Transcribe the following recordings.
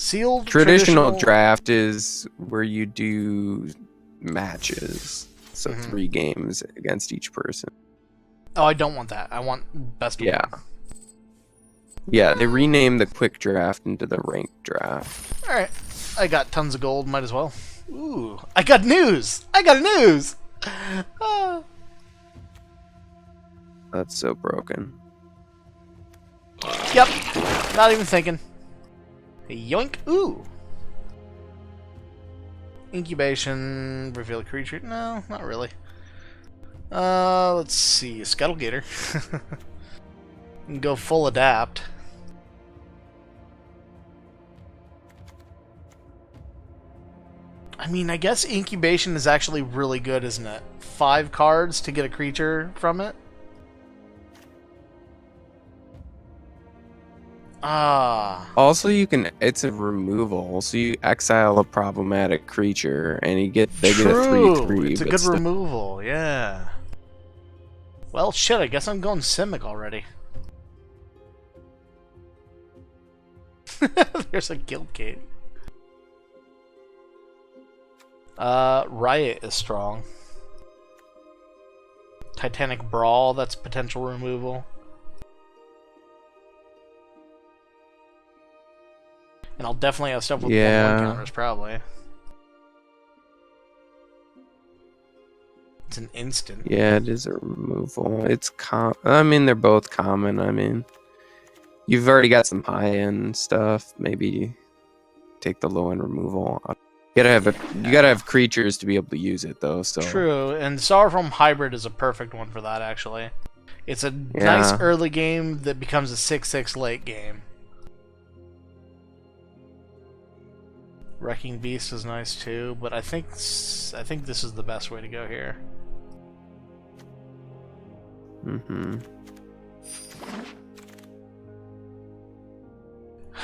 Sealed Traditional draft is where you do matches. So 3 games against each person. Oh, I don't want that. I want best of one. Yeah, they renamed the quick draft into the ranked draft. Alright. I got tons of gold, might as well. Ooh, I got news! I got news! That's so broken. Yep. Not even thinking. Yoink. Ooh. Incubation. Reveal a creature. No, not really. Let's see. Scuttlegator. Go full adapt. I mean, I guess incubation is actually really good, isn't it? 5 cards to get a creature from it. Also, it's a removal, so you exile a problematic creature, and you get a 3/3. It's a good removal, yeah. Well, shit, I guess I'm going Simic already. There's a guild gate. Riot is strong. Titanic Brawl, that's potential removal. And I'll definitely have stuff with 1/1 counters, probably. It's an instant. Yeah, it is a removal. I mean, they're both common. I mean, you've already got some high-end stuff. Maybe take the low-end removal. You gotta have creatures to be able to use it, though. So true, and Sorrowform Hybrid is a perfect one for that. Actually, it's a nice early game that becomes a 6/6 late game. Wrecking Beast is nice too, but I think this is the best way to go here.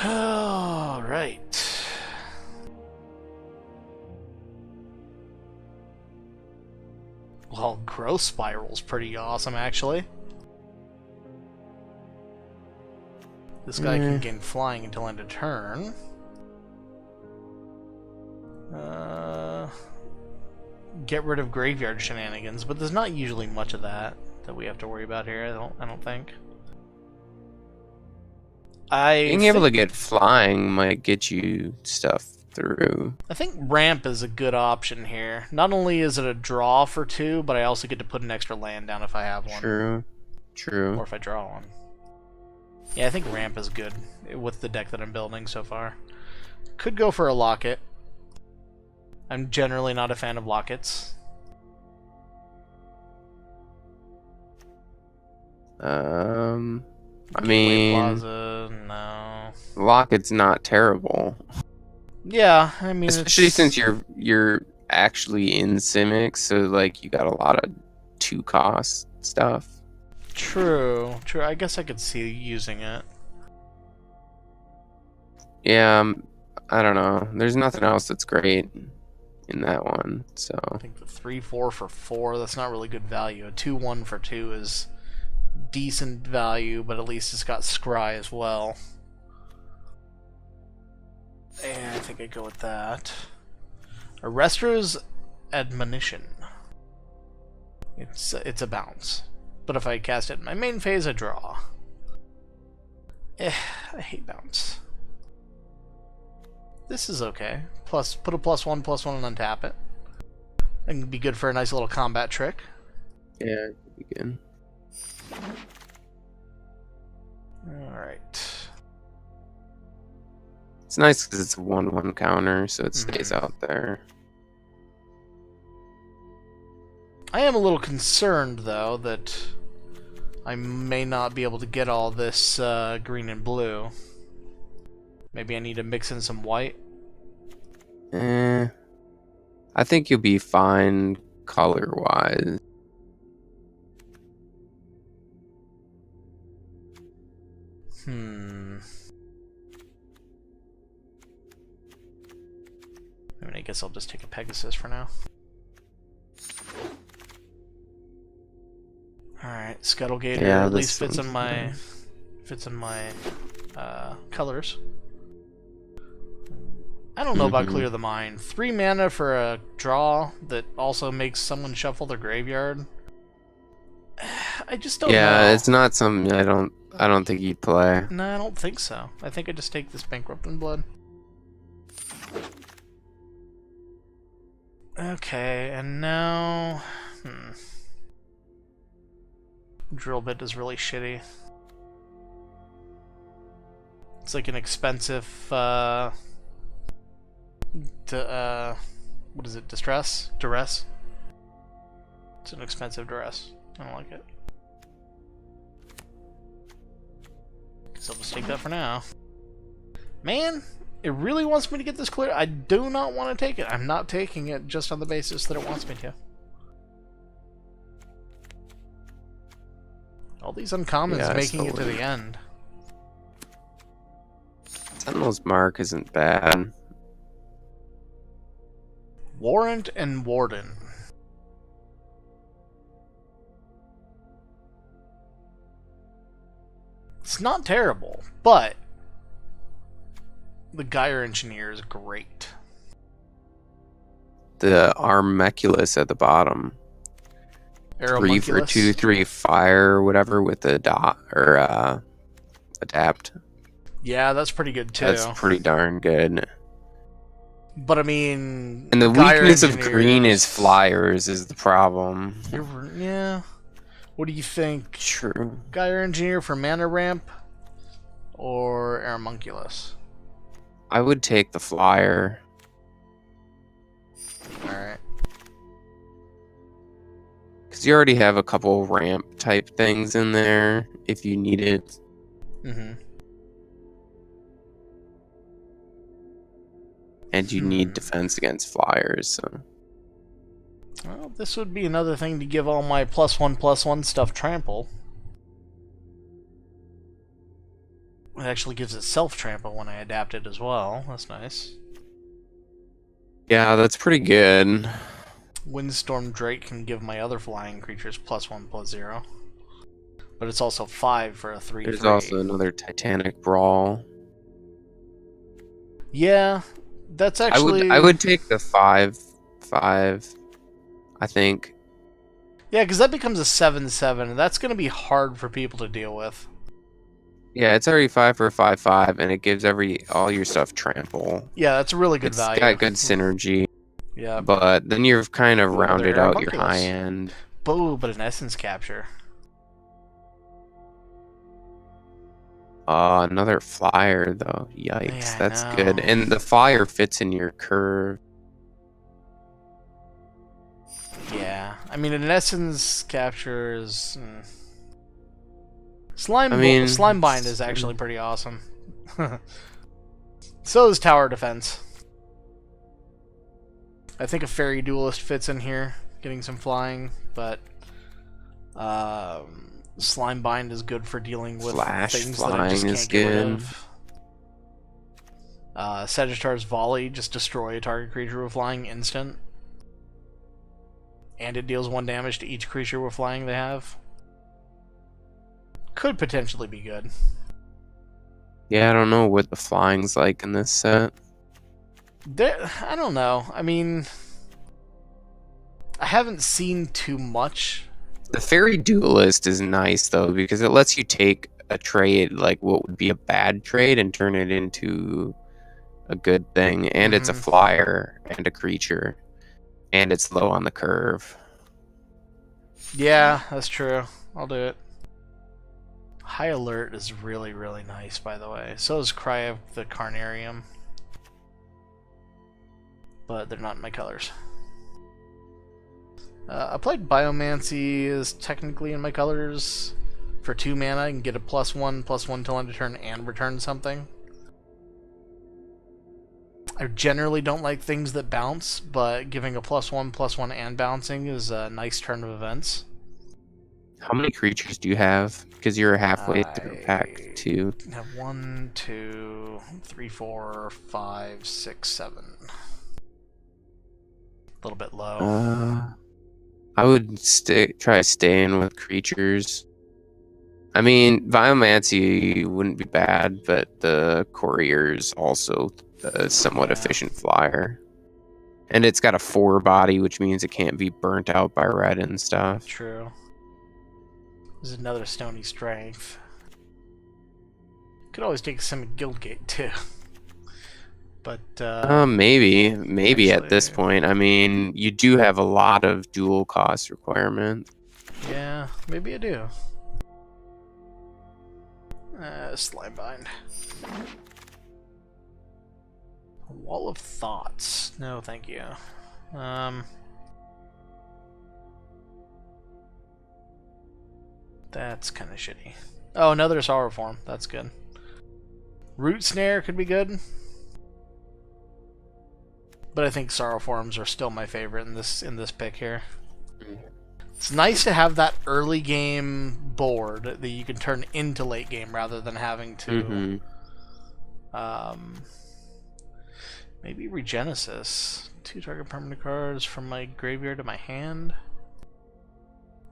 All right. Well, Growth Spiral's pretty awesome, actually. This guy can gain flying until end of turn. Get rid of graveyard shenanigans, but there's not usually much of that we have to worry about here. I don't think. Being able to get flying might get you stuff through. I think ramp is a good option here. Not only is it a draw for 2, but I also get to put an extra land down if I have one. True. Or if I draw one. Yeah, I think ramp is good with the deck that I'm building so far. Could go for a locket. I'm generally not a fan of lockets. I mean, Plaza, no. locket's not terrible. Yeah, I mean, especially since you're actually in Simic, so like you got a lot of 2-cost stuff. True. I guess I could see using it. Yeah, I don't know. There's nothing else that's great in that one, so I think the 3/4 for 4, that's not really good value. A 2/1 for 2 is decent value, but at least it's got Scry as well. And I think I'd go with that. Arrester's Admonition. It's a bounce. But if I cast it in my main phase, I draw. I hate bounce. This is okay. Plus, put a +1/+1 and untap it. It can be good for a nice little combat trick. Yeah, it could be good. Alright. It's nice because it's a 1/1 counter, so it stays out there. I am a little concerned, though, that I may not be able to get all this green and blue. Maybe I need to mix in some white. I think you'll be fine color-wise. I mean, I guess I'll just take a Pegasus for now. Alright, Scuttlegator at least fits in my colors. I don't know about Clear the Mind. 3 mana for a draw that also makes someone shuffle their graveyard. I just don't know. Yeah, it's not something I don't think you'd play. No, I don't think so. I think I just take this Bankrupting Blood. Okay, and now... Drill Bit is really shitty. It's like an expensive, what is it, Distress? Duress? It's an expensive Duress. I don't like it. So I'll just take that for now. Man, it really wants me to get this clear. I do not want to take it. I'm not taking it just on the basis that it wants me to. All these uncommons making it to the end. Sentinel's Mark isn't bad. Warrant and Warden. It's not terrible, but the Gyre Engineer is great. The Armeculus at the bottom. 3 for 2/3 fire or whatever with the dot or adapt. Yeah, that's pretty good too. That's pretty darn good. But I mean, And the weakness of green is flyers is the problem. Yeah. What do you think? True. Gyre Engineer for mana ramp or Aeromunculus? I would take the flyer. Alright. Because you already have a couple ramp type things in there if you need it. And you need defense against flyers, so. Well, this would be another thing to give all my +1/+1 stuff trample. It actually gives itself trample when I adapt it as well. That's nice. Yeah, that's pretty good. Windstorm Drake can give my other flying creatures +1/+0. But it's also 5 for a 3/3. There's also another Titanic Brawl. Yeah, that's actually... I would take the 5/5, I think. Yeah, because that becomes a 7/7, and that's going to be hard for people to deal with. Yeah, it's already 5 for a 5/5, and it gives all your stuff trample. Yeah, that's a really good value. It's got good synergy. Yeah. But then you've kind of rounded out your high end. Boo, but an Essence Capture. Another flyer, though. Yikes, Yeah, that's good. And the flyer fits in your curve. Yeah, I mean, an Essence Capture is... Slime Bind is actually pretty awesome. So is Tower Defense. I think a Fairy Duelist fits in here, getting some flying, but Slime Bind is good for dealing with things that I just can't get rid of. Sagittarius Volley, just destroy a target creature with flying instant. And it deals 1 damage to each creature with flying they have. Could potentially be good. Yeah, I don't know what the flying's like in this set. I don't know. I mean, I haven't seen too much. The Fairy Duelist is nice, though, because it lets you take a trade, like what would be a bad trade, and turn it into a good thing. And it's a flyer and a creature. And it's low on the curve. Yeah, that's true. I'll do it. High Alert is really, really nice, by the way. So is Cry of the Carnarium. But they're not in my colors. I played Biomancy is technically in my colors. For 2 mana, I can get a +1/+1 till end of turn and return something. I generally don't like things that bounce, but giving a +1/+1 and bouncing is a nice turn of events. How many creatures do you have? Because you're halfway through pack 2. I have 1, 2, 3, 4, 5, 6, 7. A little bit low. I would try staying with creatures. I mean, Biomancy wouldn't be bad, but the Courier's also a somewhat Yeah. efficient flyer. And it's got a 4 body, which means it can't be burnt out by red and stuff. True. There's another Stony Strength. Could always take some Guildgate too. But maybe at this actually- point. I mean, you do have a lot of dual cost requirements. yeah, maybe I do. Slimebind. Wall of Thoughts. No, thank you. That's kind of shitty. Oh, another Sorrow Form. That's good. Root Snare could be good. But I think Sorrow Forms are still my favorite in this pick here. It's nice to have that early game board that you can turn into late game rather than having to maybe Regenesis. 2 target permanent cards from my graveyard to my hand.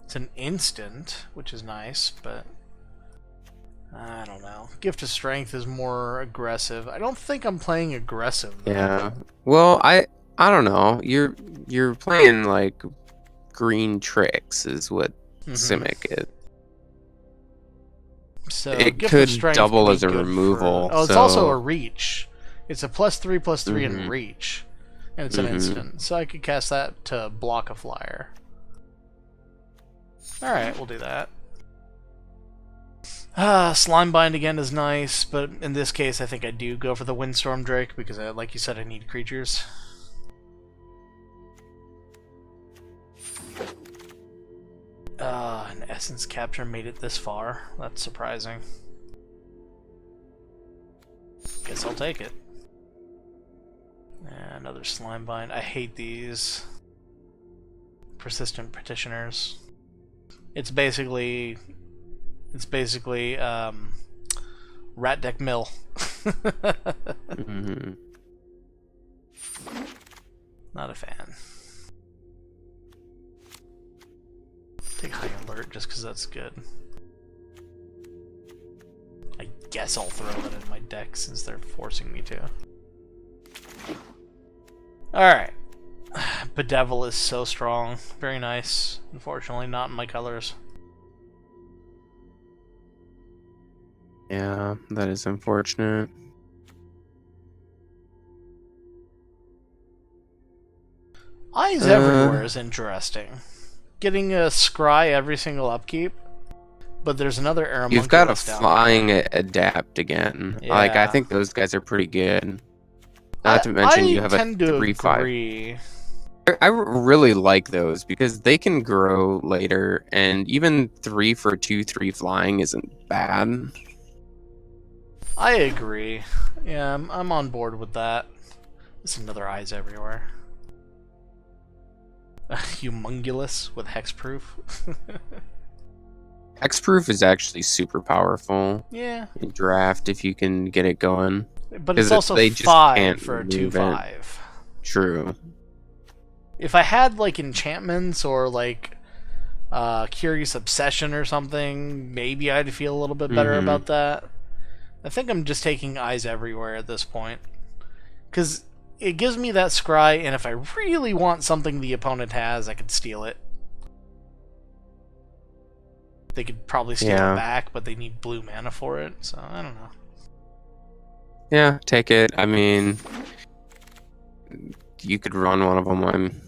It's an instant, which is nice, but I don't know. Gift of Strength is more aggressive. I don't think I'm playing aggressive though. Yeah. Well, I don't know. You're playing like green tricks is what Simic is. So It Gift could of Strength double could be as a good removal, Oh, it's so- also a reach. It's a +3/+3 in reach, and it's an instant. So I could cast that to block a flyer. All right, we'll do that. Slimebind again is nice, but in this case, I think I do go for the Windstorm Drake because, like you said, I need creatures. An Essence Capture made it this far. That's surprising. Guess I'll take it. Another Slimebind. I hate these Persistent Petitioners. It's basically Rat Deck Mill. Not a fan. Take High Alert just because that's good. I guess I'll throw that in my deck since they're forcing me to. Alright. Bedevil is so strong. Very nice. Unfortunately, not in my colors. Yeah, that is unfortunate. Eyes Everywhere is interesting. Getting a Scry every single upkeep, but there's another Aramунculus You've got a down flying there. adapt again. Like, I Yeah. think those guys are pretty good. Not to mention you have a tend to 3/5. agree. I really like those because they can grow later, and even 3 for 2/3 flying isn't bad. I agree. Yeah, I'm on board with that. There's another Eyes Everywhere. Humongulous with Hexproof. Hexproof is actually super powerful Yeah, in draft if you can get it going. but it's 'Cause also they just 5 can't for a remove it. 2/5. True. If I had like enchantments or like Curious Obsession or something, maybe I'd feel a little bit better about that. I think I'm just taking Eyes Everywhere at this point. Because it gives me that scry, and if I really want something the opponent has, I could steal it. They could probably steal it back, but they need blue mana for it, so I don't know. Yeah, take it. I mean, you could run one of them.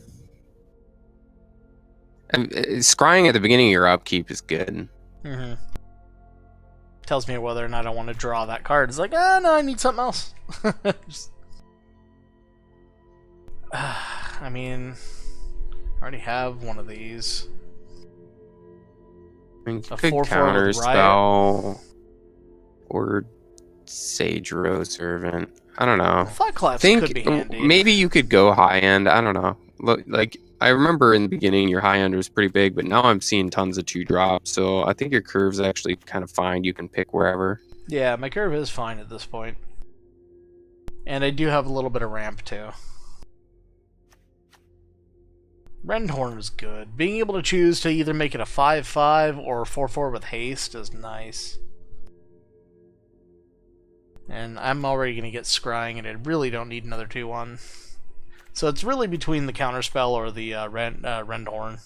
Scrying at the beginning of your upkeep is good. Mm-hmm. Tells me whether or not I want to draw that card. It's like, no, I need something else. I mean, I already have one of these. I mean, you A could 4/4 counter with spell or Sage Rose Servant. I don't know. Flat Collapse Think could be handy. maybe you could go high end. I don't know. Look, like I remember in the beginning your high end was pretty big, but now I'm seeing tons of 2-drops. So I think your curve's actually kind of fine. You can pick wherever. Yeah, my curve is fine at this point. And I do have a little bit of ramp too. Rendhorn is good. Being able to choose to either make it a 5/5 or 4/4 with haste is nice. And I'm already going to get scrying, and I really don't need another 2/1. So it's really between the counterspell or the Rendhorn.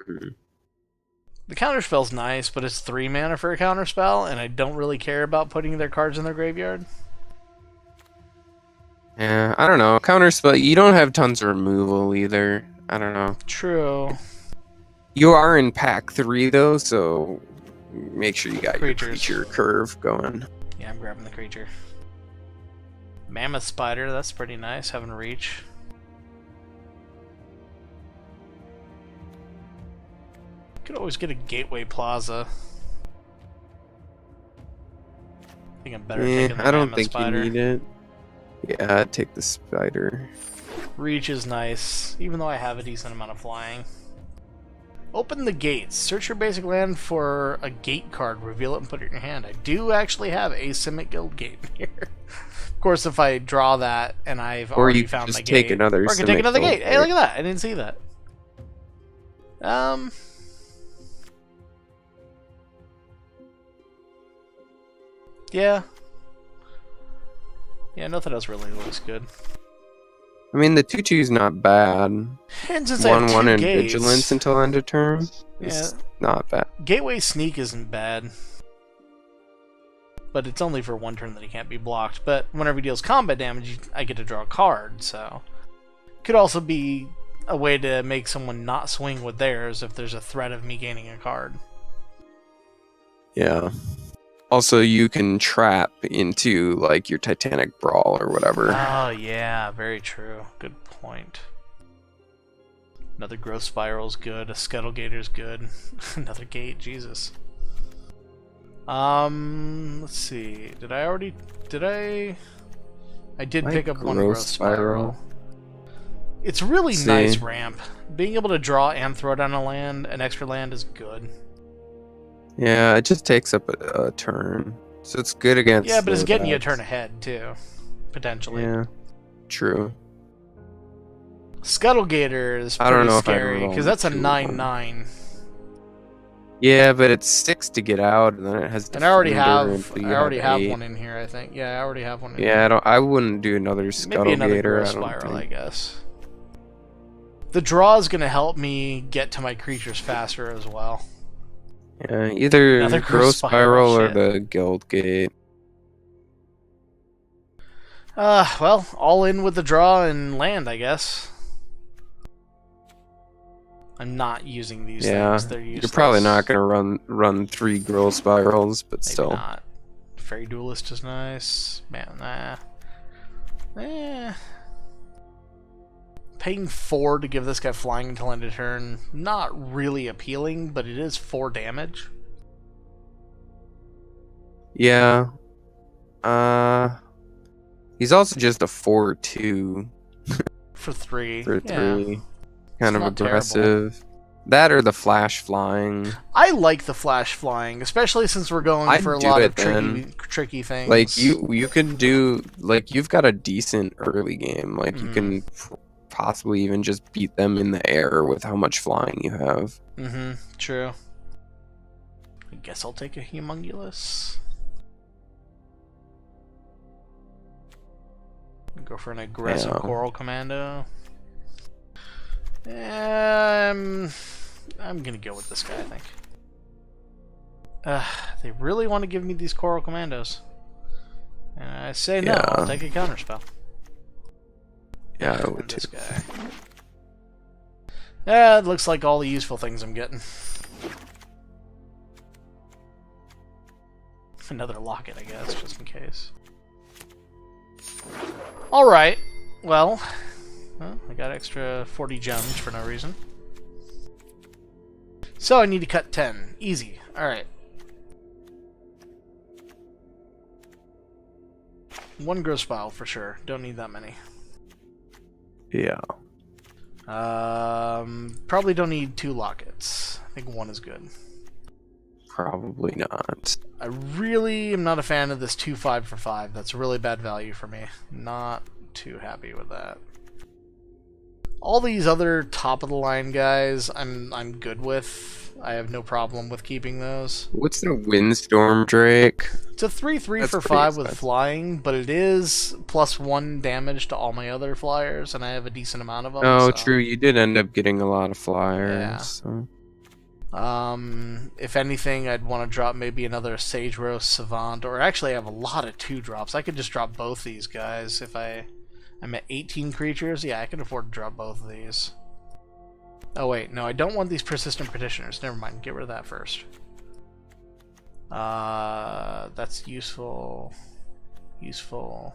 Mm-hmm. The counterspell's nice, but it's 3 mana for a counterspell, and I don't really care about putting their cards in their graveyard. Yeah, I don't know. Counterspell, you don't have tons of removal either. I don't know. True. You are in pack 3 though, so make sure you got Creatures. your creature curve going. Yeah, I'm grabbing the creature. Mammoth Spider, that's pretty nice, having reach. Could always get a Gateway Plaza. I think I'm better taking the I don't Mammoth think Spider. you need it. Yeah, I'd take the spider. Reach is nice, even though I have a decent amount of flying. Open the gates. Search your basic land for a gate card. Reveal it and put it in your hand. I do actually have a Simic Guild gate here. Of course, if I draw that and I've already found my gate, take another. Or I can take another gate. Hey, look at that! I didn't see that. Yeah. Yeah, nothing else really looks good. I mean, the 2/2's not bad. And since I have 1/1 two and gates, vigilance until end of turn. yeah, It's not bad. Gateway Sneak isn't bad. But it's only for 1 turn that he can't be blocked. But whenever he deals combat damage, I get to draw a card, so... Could also be a way to make someone not swing with theirs if there's a threat of me gaining a card. Yeah. Also, you can trap into, like, your Titanic Brawl or whatever. Oh, yeah, very true. Good point. Another Growth Spiral's good. A Scuttlegator's good. Another Gate, Jesus. Let's see. Did I already... I did pick up one Growth Spiral. It's really nice ramp. Being able to draw and throw down a land, an extra land, is good. Yeah, it just takes up a turn. So it's good against... Yeah, but it's getting you a turn ahead, too. Potentially. Yeah, true. Scuttlegator is pretty scary, because that's a 9/9. Yeah, but it's 6 to get out, and then it has... And I already have one in here, I think. Yeah, I already have one in here. Yeah, I wouldn't do another Scuttlegator. Maybe another Growth Spiral, I guess. The draw is going to help me get to my creatures faster as well. Yeah, either Growth Spiral or the Guild Gate. Well, all in with the draw and land, I guess. I'm not using these things. They're useless. You're probably not going to run 3 Growth Spirals, but Maybe still. Not. Fairy Duelist is nice. Man, Paying 4 to give this guy flying until end of turn, not really appealing, but it is 4 damage. Yeah. He's also just a 4/2. For 3. For 3. Yeah. Kind of aggressive. Terrible. That or the flash flying. I like the flash flying, especially since we're going for a lot of tricky things. Like you can do, like, you've got a decent early game. Like you can possibly even just beat them in the air with how much flying you have. True. I guess I'll take a Humongulus. Go for an aggressive Coral Commando. I'm gonna go with this guy, I think. They really want to give me these Coral Commandos. And I say no, I'll take a counterspell. Yeah, I would this too. Guy. Yeah, it looks like all the useful things I'm getting. Another locket, I guess, just in case. Alright, well, I got extra 40 gems for no reason. So I need to cut 10. Easy. Alright. 1 Growth Spiral for sure. Don't need that many. Yeah. Probably don't need 2 lockets. I think 1 is good. Probably not. I really am not a fan of this 2/5 for 5. That's really bad value for me. Not too happy with that. All these other top of the line guys, I'm good with. I have no problem with keeping those. What's the Windstorm Drake? It's a 3/3 That's for pretty 5 with expensive. flying, but it is +1 damage to all my other flyers, and I have a decent amount of them. Oh, so. true. You did end up getting a lot of flyers. Yeah. So. If anything, I'd want to drop maybe another Sage Roast Savant, or actually I have a lot of 2-drops. I could just drop both these guys if I'm at 18 creatures. Yeah, I can afford to drop both of these. Oh wait, no, I don't want these Persistent Petitioners. Never mind, get rid of that first. That's useful. Useful.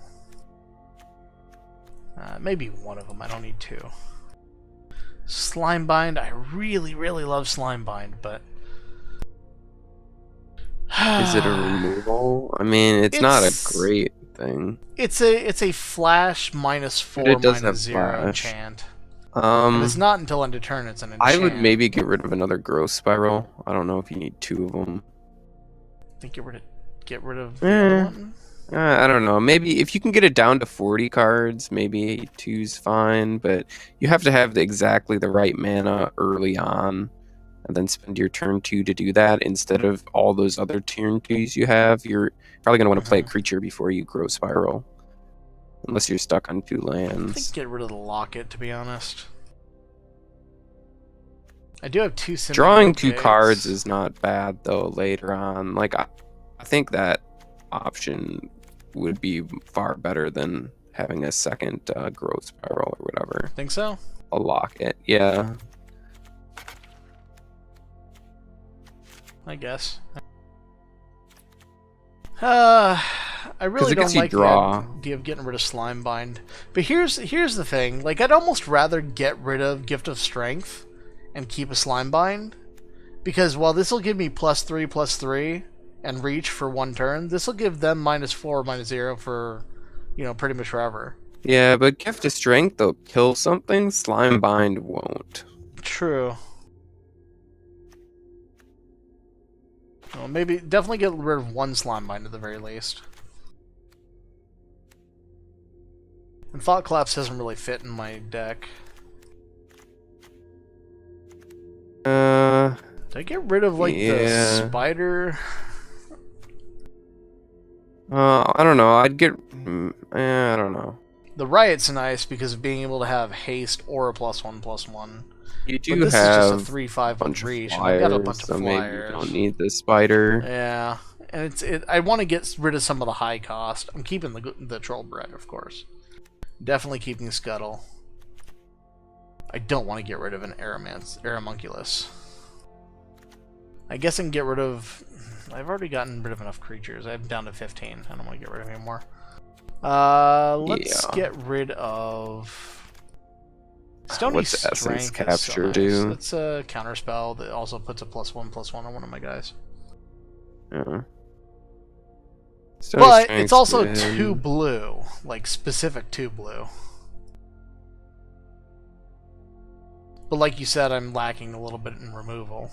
Maybe one of them. I don't need two. Slimebind. I really, really love Slimebind, but Is it a removal? I mean, it's not a great thing. It's a flash -4 It does have -0 flash. enchant. And it's not until end of turn it's an enchant. I would maybe get rid of another Growth Spiral. I don't know if you need two of them. I think get rid of the other one. I don't know. Maybe if you can get it down to 40 cards, maybe two's fine. But you have to have exactly the right mana early on, and then spend your turn 2 to do that instead of all those other turn 2s you have. You're probably going to want to play a creature before you Growth Spiral. Unless you're stuck on 2 I lands. think get rid of the locket, to be honest. I do have 2 Drawing 2 cards is not bad, though, later on. Like, I think that option would be far better than having a second Growth Spiral or whatever. Think so? A locket, yeah. I guess. I really don't like the idea of getting rid of Slimebind. But here's the thing. Like, I'd almost rather get rid of Gift of Strength and keep a Slimebind. Because while this will give me +3/+3 and reach for 1 turn, this will give them -4 -0 for, pretty much forever. Yeah, but Gift of Strength, they'll kill something. Slimebind won't. True. Well, maybe definitely get rid of 1 Slimebind at the very least. And Thought Collapse doesn't really fit in my deck. Did I get rid of the spider? I don't know. I'd get. I don't know. The Riot's nice because of being able to have haste or a +1/+1. You do but this have is just a 3/5 with reach. And I got a bunch of so flyers. maybe you don't need the spider. Yeah, and I want to get rid of some of the high cost. I'm keeping the troll bread, of course. Definitely keeping Scuttle. I don't want to get rid of an Aeromunculus. I guess I can get rid of... I've already gotten rid of enough creatures. I'm down to 15. I don't want to get rid of any more. Let's get rid of... Stony What's Essence Strength Capture nice. do? It's a counterspell that also puts a +1/+1 on one of my guys. Yeah. But it's also 2 blue. Like, specific 2 blue. But like you said, I'm lacking a little bit in removal.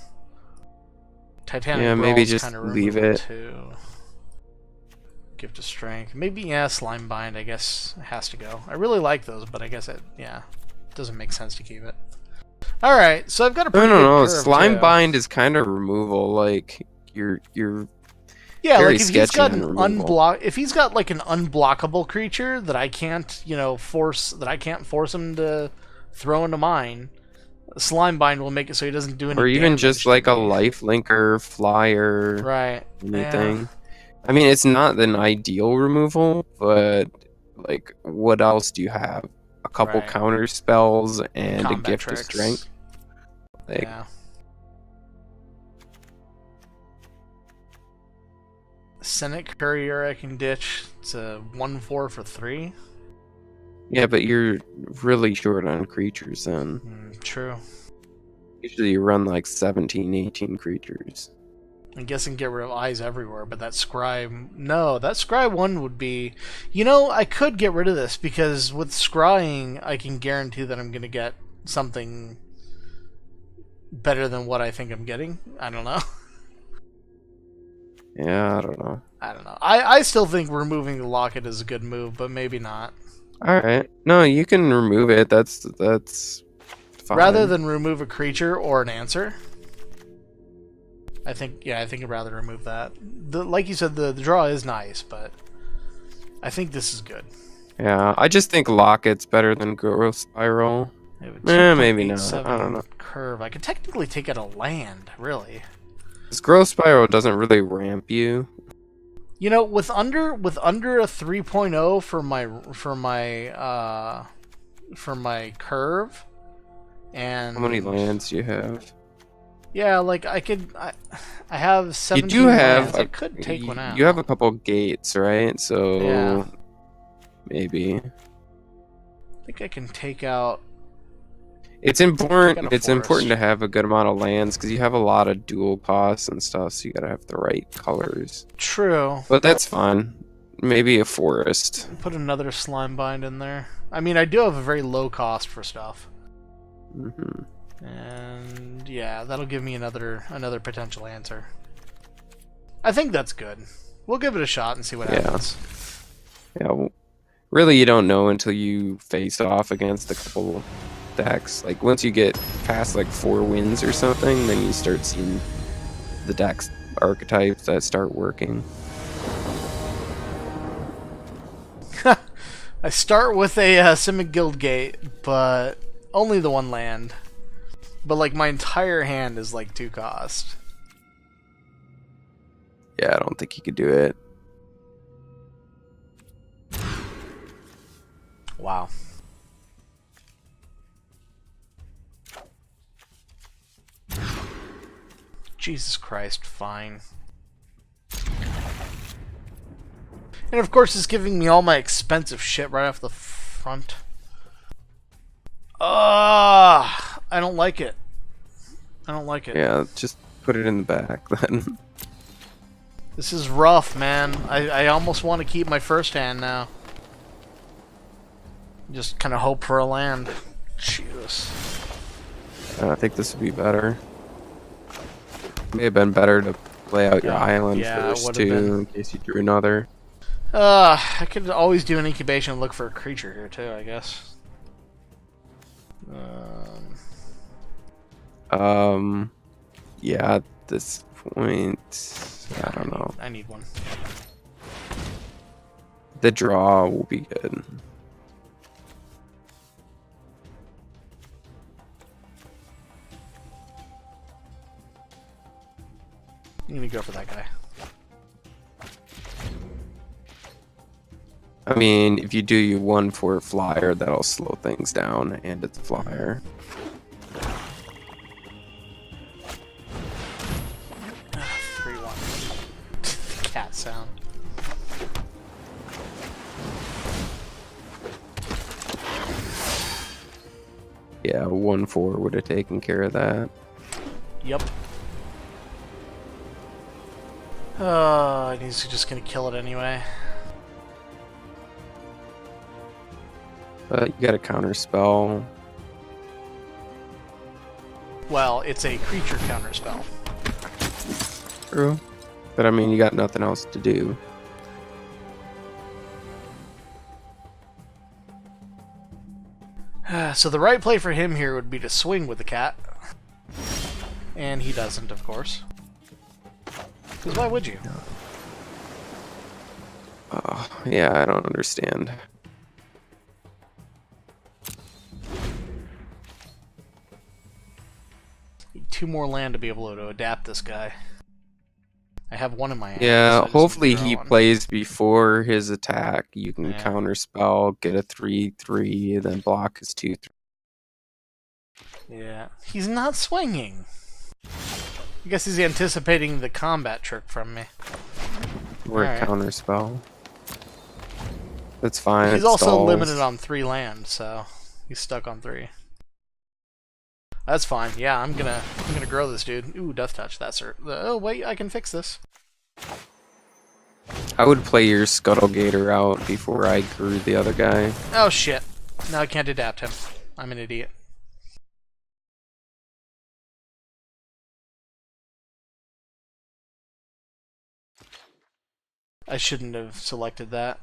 Titanic maybe just kind of leave it. Too. Gift of Strength. Maybe, yeah, Slimebind, I guess, has to go. I really like those, but I guess it doesn't make sense to keep it. Alright, so I've got a pretty good curve, Slimebind is kind of removal. Like, you're yeah, very like if he's got sketchy an on if he's got like an unblockable creature that I can't, force him to throw into mine, Slimebind will make it so he doesn't do anything. Or even just like a lifelinker, flyer, right? anything. Yeah. I mean, it's not an ideal removal, but like, what else do you have? A couple counter spells and a Gift of Strength. Like, yeah. Senate Courier I can ditch. It's a 1/4 for 3. Yeah, but you're really short on creatures then. True. Usually you run like 17, 18 creatures. I guess I can get rid of Eyes Everywhere, but that Scry... No, that Scry 1 would be... I could get rid of this, because with Scrying, I can guarantee that I'm going to get something better than what I think I'm getting. I don't know. Yeah, I don't know. I still think removing the locket is a good move, but maybe not. Alright. No, you can remove it. That's fine. Rather than remove a creature or an answer? I think I'd rather remove that. Like you said, the draw is nice, but I think this is good. Yeah, I just think Locket's better than Growth Spiral. Maybe not. I don't know. Curve. I could technically take out a land, really. This Growth Spiral doesn't really ramp you. You know, with under a 3.0 for my curve, and How many lands do you have? yeah, like I have 17 You do have. lands. I could take one out. You have a couple gates, right? So yeah. Maybe. I think I can take out. It's important. It's important to have a good amount of lands because you have a lot of dual costs and stuff. So you gotta have the right colors. True. But that's fine. Maybe a forest. Put another slime bind in there. I mean, I do have a very low cost for stuff. And yeah, that'll give me another potential answer. I think that's good. We'll give it a shot and see what happens. Yeah. Well, really, you don't know until you face off against a couple decks. Like once you get past like 4 wins or something, then you start seeing the decks archetypes that start working. I start with a Simic Guild Gate, but only the 1 land. But like my entire hand is like 2 cost. Yeah, I don't think you could do it. Wow. Jesus Christ, fine. And of course it's giving me all my expensive shit right off the front. I don't like it. I don't like it. Yeah, just put it in the back then. This is rough, man. I almost want to keep my first hand now. Just kind of hope for a land. Jesus. I think this would be better. May have been better to play out your island first too, in case you drew another. I could always do an incubation and look for a creature here too, I guess. Yeah, at this point, I don't know. I need one. The draw will be good. I'm gonna go for that guy. I mean, if you do your 1/4 flyer, that'll slow things down, and it's a flyer. 3-1. Cat sound. Yeah, 1/4 would have taken care of that. Yep. He's just gonna kill it anyway. But you got a counter spell. Well, it's a creature counter spell. True. But I mean, you got nothing else to do. So the right play for him here would be to swing with the cat. And he doesn't, of course. Because why would you? Yeah, I don't understand. Need 2 more land to be able to adapt this guy. I have 1 in my hand. Yeah, so hopefully he plays before his attack. You can counter spell, get a 3/3, then block his 2/3. Yeah, he's not swinging. I guess he's anticipating the combat trick from me. Or a counter spell. That's fine. He's also limited on 3 lands, so he's stuck on 3. That's fine. Yeah, I'm gonna grow this dude. Ooh, Death Touch. That's her. Oh wait, I can fix this. I would play your Scuttle Gator out before I grew the other guy. Oh shit! Now I can't adapt him. I'm an idiot. I shouldn't have selected that.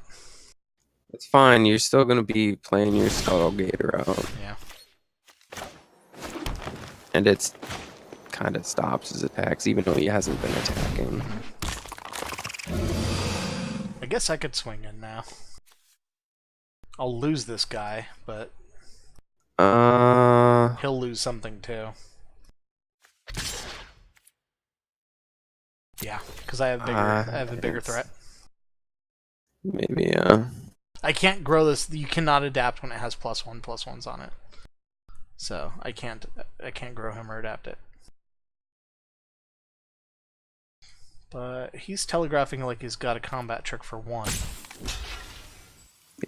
It's fine. You're still gonna be playing your Scuttle Gator out. Yeah. And it's kind of stops his attacks, even though he hasn't been attacking. I guess I could swing in now. I'll lose this guy, but he'll lose something too. Yeah, because I have a bigger threat. Maybe, I can't grow this. You cannot adapt when it has +1/+1s on it. So I can't grow him or adapt it. But he's telegraphing like he's got a combat trick for 1.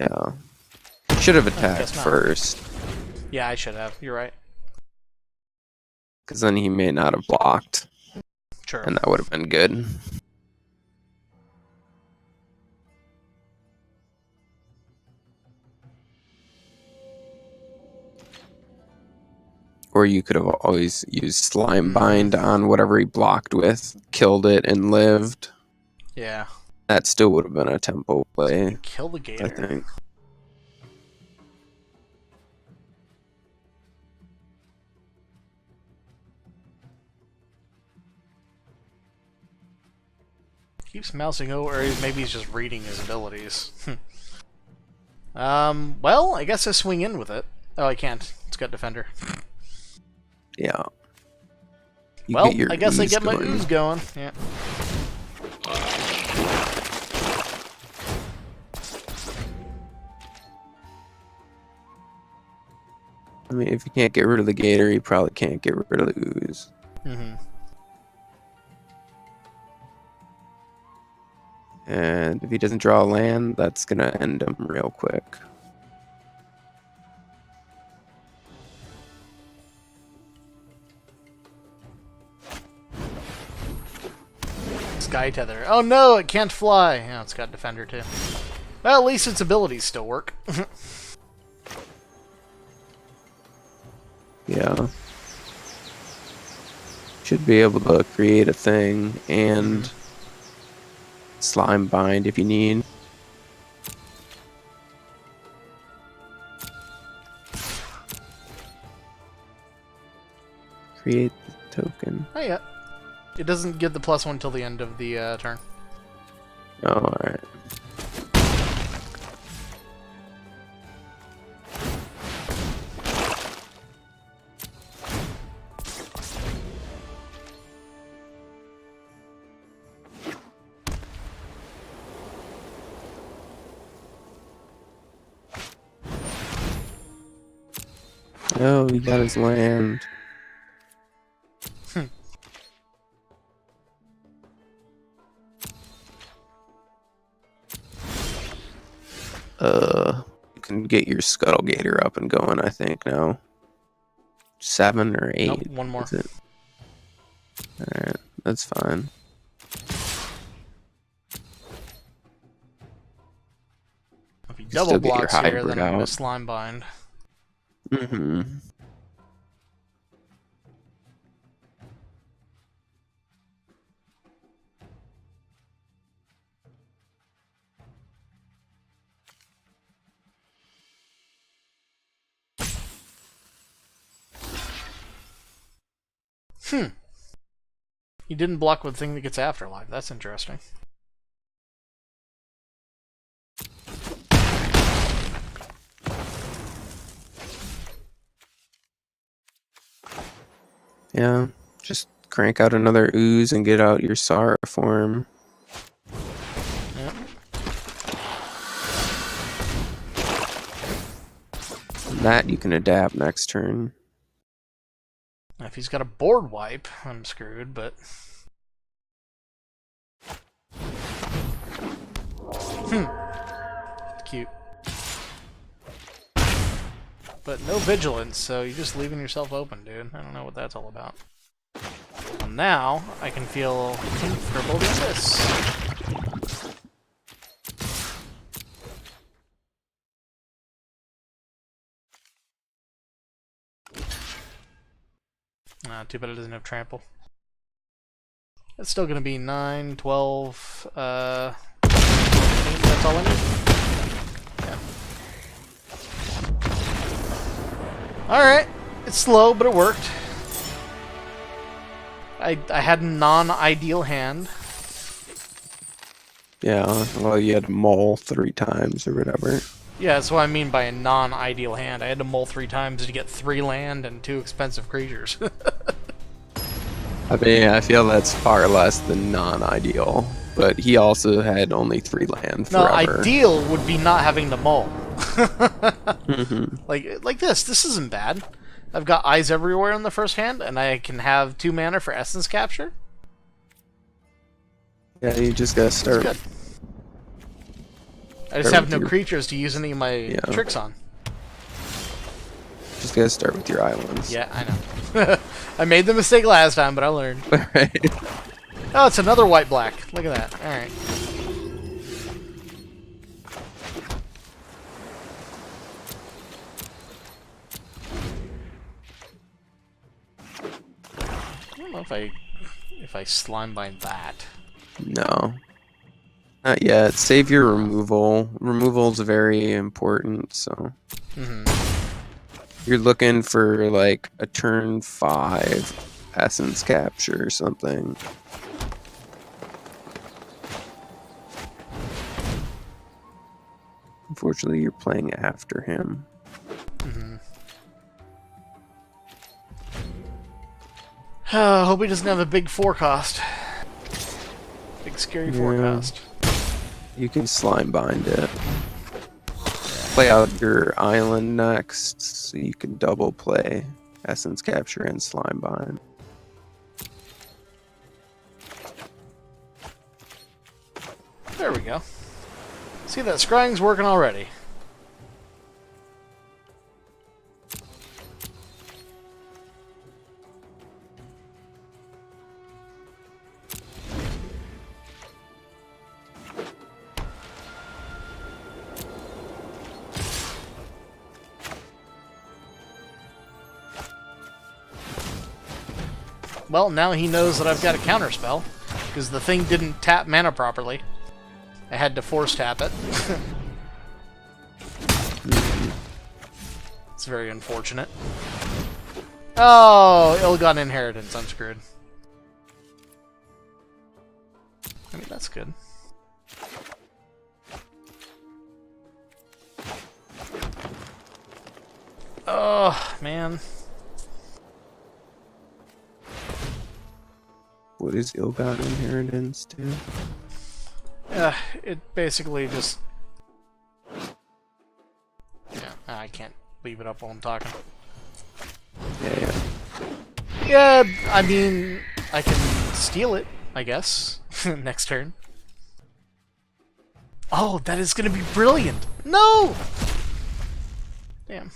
Yeah. Should have attacked first. Yeah, I should have. You're right. Because then he may not have blocked. Sure. And that would have been good. Or you could have always used Slime Bind on whatever he blocked with, killed it, and lived. Yeah. That still would have been a tempo play. Kill the gator. I think. Keeps mousing over, or maybe he's just reading his abilities. Well, I guess I swing in with it. Oh, I can't. It's got defender. Yeah. Well, I guess I get my ooze going. Yeah. I mean, if you can't get rid of the gator, you probably can't get rid of the ooze. Mm-hmm. And if he doesn't draw a land, that's going to end him real quick. Sky tether. Oh no, it can't fly. Yeah, it's got defender too. Well, at least its abilities still work. Yeah. Should be able to create a thing and Slime Bind if you need. Create the token. Not yet. It doesn't get the +1 till the end of the turn. Oh, alright. Oh, he got his land. You can get your Scuttle Gator up and going, I think, now. 7 or 8. Nope, one more. Is it? Alright, that's fine. If he double blocks here, then I'm going to Slime Bind. Mm-hmm. He didn't block with the thing that gets Afterlife. That's interesting. Yeah, just crank out another ooze and get out your Sara form. Yep. That you can adapt next turn. If he's got a board wipe, I'm screwed, but... Cute. But no vigilance, so you're just leaving yourself open, dude. I don't know what that's all about. Well, now, I can feel comfortable with this. Too bad it doesn't have trample. It's still going to be 9, 12, 14, that's all I need. Yeah. Alright, it's slow, but it worked. I had a non-ideal hand. Yeah, well, you had to mull 3 times or whatever. Yeah, that's what I mean by a non-ideal hand. I had to mull 3 times to get 3 land and 2 expensive creatures. I mean, I feel that's far less than non-ideal. But he also had only 3 land No, forever. ideal would be not having to mull. Mm-hmm. Like this. This isn't bad. I've got eyes everywhere in the first hand, and I can have 2 mana for essence capture. Yeah, you just gotta start. Good. I just have no creatures to use any of my tricks on. Just gotta start with your islands. Yeah, I know. I made the mistake last time, but I learned. Right. Oh, it's another white-black. Look at that. Alright. I don't know if I slime bind that. No. Not yet. Save your removal. Removal's very important, so. You're looking for like a turn 5 essence capture or something. Unfortunately, you're playing after him. Hope he doesn't have a big forecast. Big scary forecast. You can slime bind it. Play out your island next, so you can double play essence capture and slime bind. There we go. See, that scrying's working already. Well, now he knows that I've got a counterspell, because the thing didn't tap mana properly. I had to force tap it. It's very unfortunate. Oh, ill-gotten inheritance. I'm screwed. I mean, that's good. Oh, man. What is ill-gotten inheritance do? It basically just... Yeah, I can't leave it up while I'm talking. Yeah, I mean, I can steal it, I guess, next turn. Oh, that is going to be brilliant! No! Damn.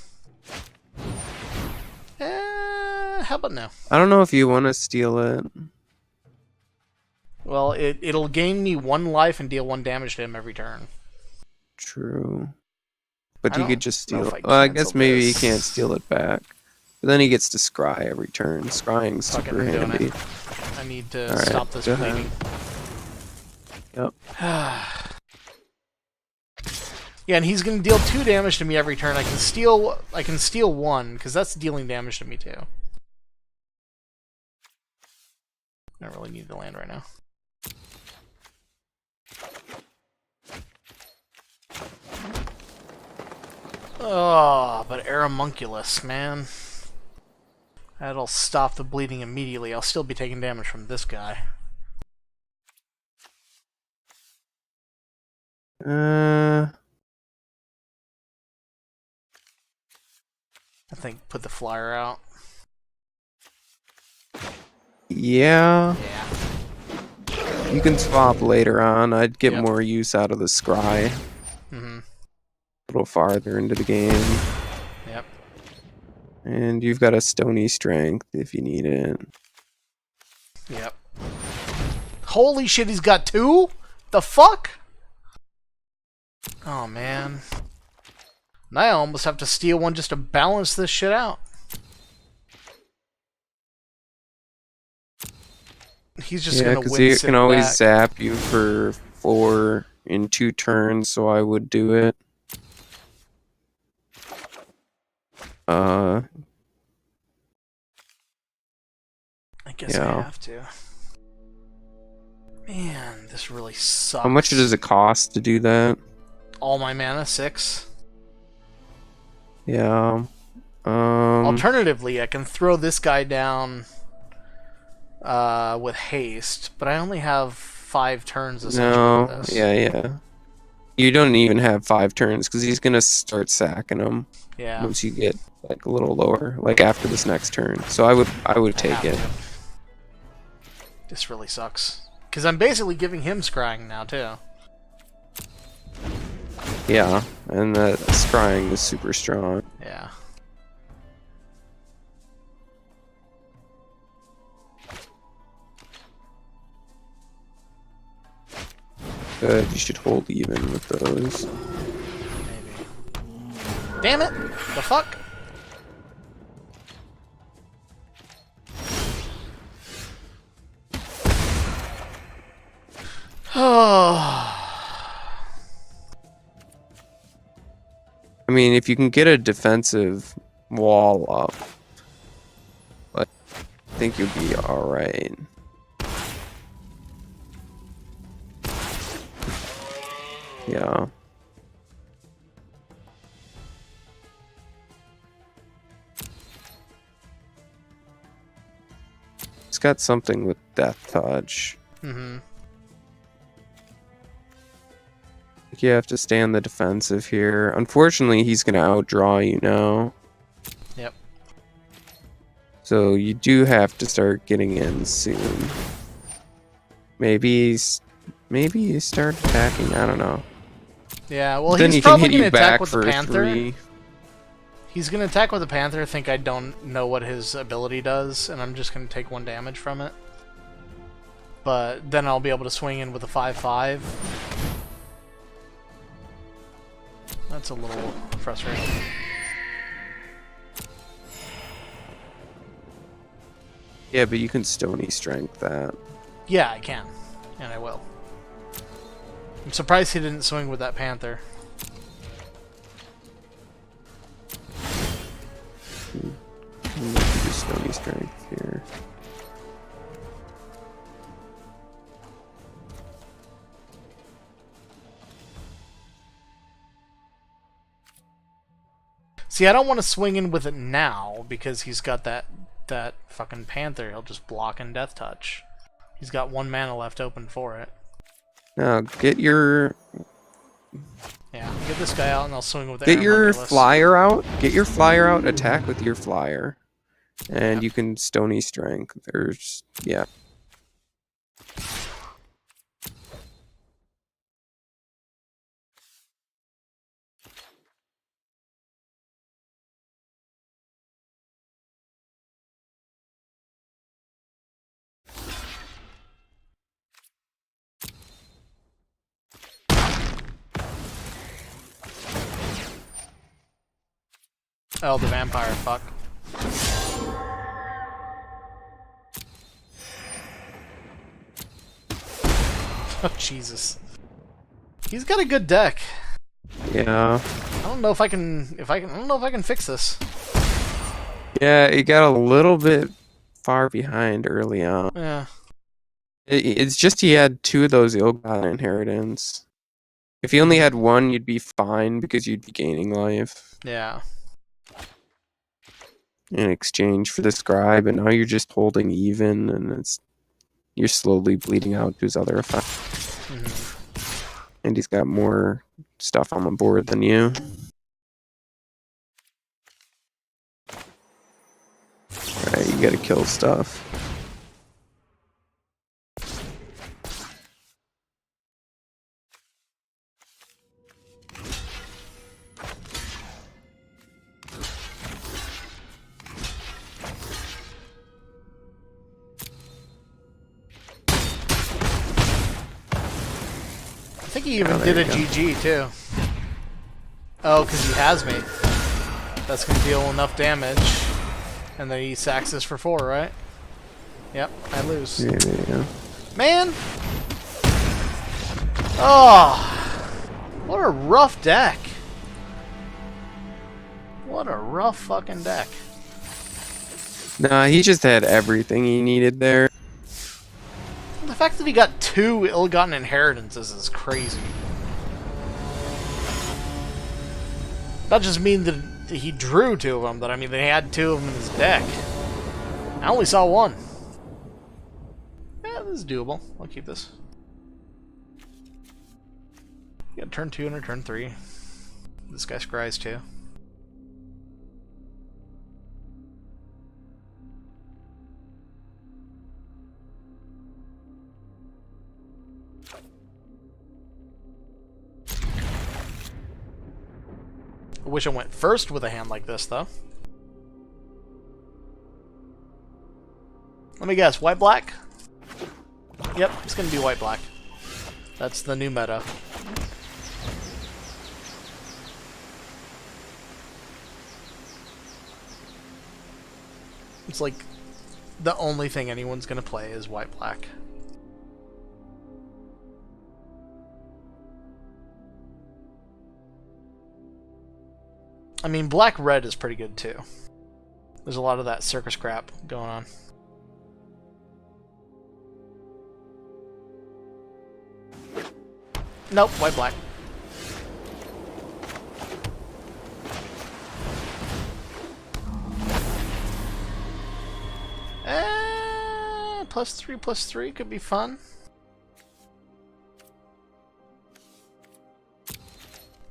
How about now? I don't know if you want to steal it. Well, it'll gain me 1 life and deal 1 damage to him every turn. True. But you could just steal it. Well, I guess maybe he can't steal it back. But then he gets to scry every turn. Scrying's super handy. I need to stop this bleeding. Yep. Yeah, and he's gonna deal 2 damage to me every turn. I can steal 1, because that's dealing damage to me too. I don't really need the land right now. Oh, but Aramunculus, man. That'll stop the bleeding immediately. I'll still be taking damage from this guy. I think put the flyer out. Yeah. You can swap later on. I'd get more use out of the scry. A little farther into the game. Yep. And you've got a stony strength if you need it. Yep. Holy shit, he's got 2? The fuck? Oh, man. Now I almost have to steal 1 just to balance this shit out. He's just gonna win. Yeah, because he can always zap you for 4 in 2 turns, so I would do it. I guess I have to. Man, this really sucks. How much does it cost to do that? All my mana, 6. Yeah. Alternatively, I can throw this guy down with haste, but I only have 5 turns essentially for this. Yeah. You don't even have 5 turns because he's gonna start sacking them. Yeah. Once you get like a little lower, like after this next turn. So I would take it. This really sucks because I'm basically giving him scrying now too. Yeah, and that scrying is super strong. Yeah. Good, you should hold even with those. Maybe. Damn it! The fuck? Oh. I mean, if you can get a defensive wall up, like, I think you'll be alright. Yeah. It's got something with Death Touch. Mm-hmm. You have to stay on the defensive here. Unfortunately, he's going to outdraw you now. Yep. So you do have to start getting in soon. Maybe you start attacking. I don't know. Yeah, well, then he's he can probably hit you going to attack back with for the Panther. 3. He's going to attack with the Panther, think I don't know what his ability does, and I'm just going to take 1 damage from it. But then I'll be able to swing in with a 5/5. That's a little frustrating. Yeah, but you can Stony Strength that. Yeah, I can. And I will. I'm surprised he didn't swing with that Panther. Do Stony Strength here. See, I don't want to swing in with it now because he's got that fucking Panther. He'll just block and Death Touch. He's got 1 mana left open for it. Now get your Get this guy out and I'll swing with the get your Aramocculus. flyer out. Get your flyer out. Attack with your flyer, and you can Stony Strength. There's Oh, the vampire, fuck. Oh, Jesus. He's got a good deck. Yeah. I don't know if I can I don't know if I can fix this. Yeah, he got a little bit far behind early on. Yeah. It's just he had 2 of those ill-gotten inheritance. If he only had 1, you'd be fine because you'd be gaining life. Yeah. In exchange for the scribe, and now you're just holding even, and you're slowly bleeding out to his other effects. Mm-hmm. And he's got more stuff on the board than you. Alright, you gotta kill stuff. I think he even did a GG too. Oh, because he has me. That's going to deal enough damage. And then he sacks this for 4, right? Yep, I lose. Yeah, there you go. Man! Oh! What a rough deck. What a rough fucking deck. Nah, he just had everything he needed there. The fact that he got 2 ill-gotten inheritances is crazy. That just means that he drew 2 of them, but I mean they had 2 of them in his deck. I only saw 1. Yeah, this is doable. I'll keep this. Yeah, turn 2 and a turn 3. This guy scries too. I wish I went first with a hand like this, though. Let me guess, white-black? Yep, it's gonna be white-black. That's the new meta. It's like the only thing anyone's gonna play is white-black. I mean, black-red is pretty good too. There's a lot of that circus crap going on. Nope, white-black. +3/+3 could be fun.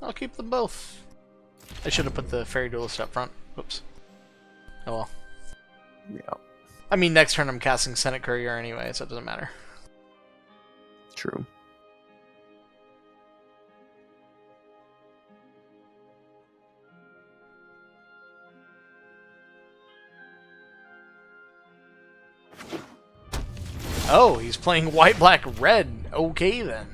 I'll keep them both. I should have put the Fairy Duelist up front. Whoops. Oh well. Yeah. I mean, next turn I'm casting Senate Courier anyway, so it doesn't matter. True. Oh, he's playing white, black, red. Okay then.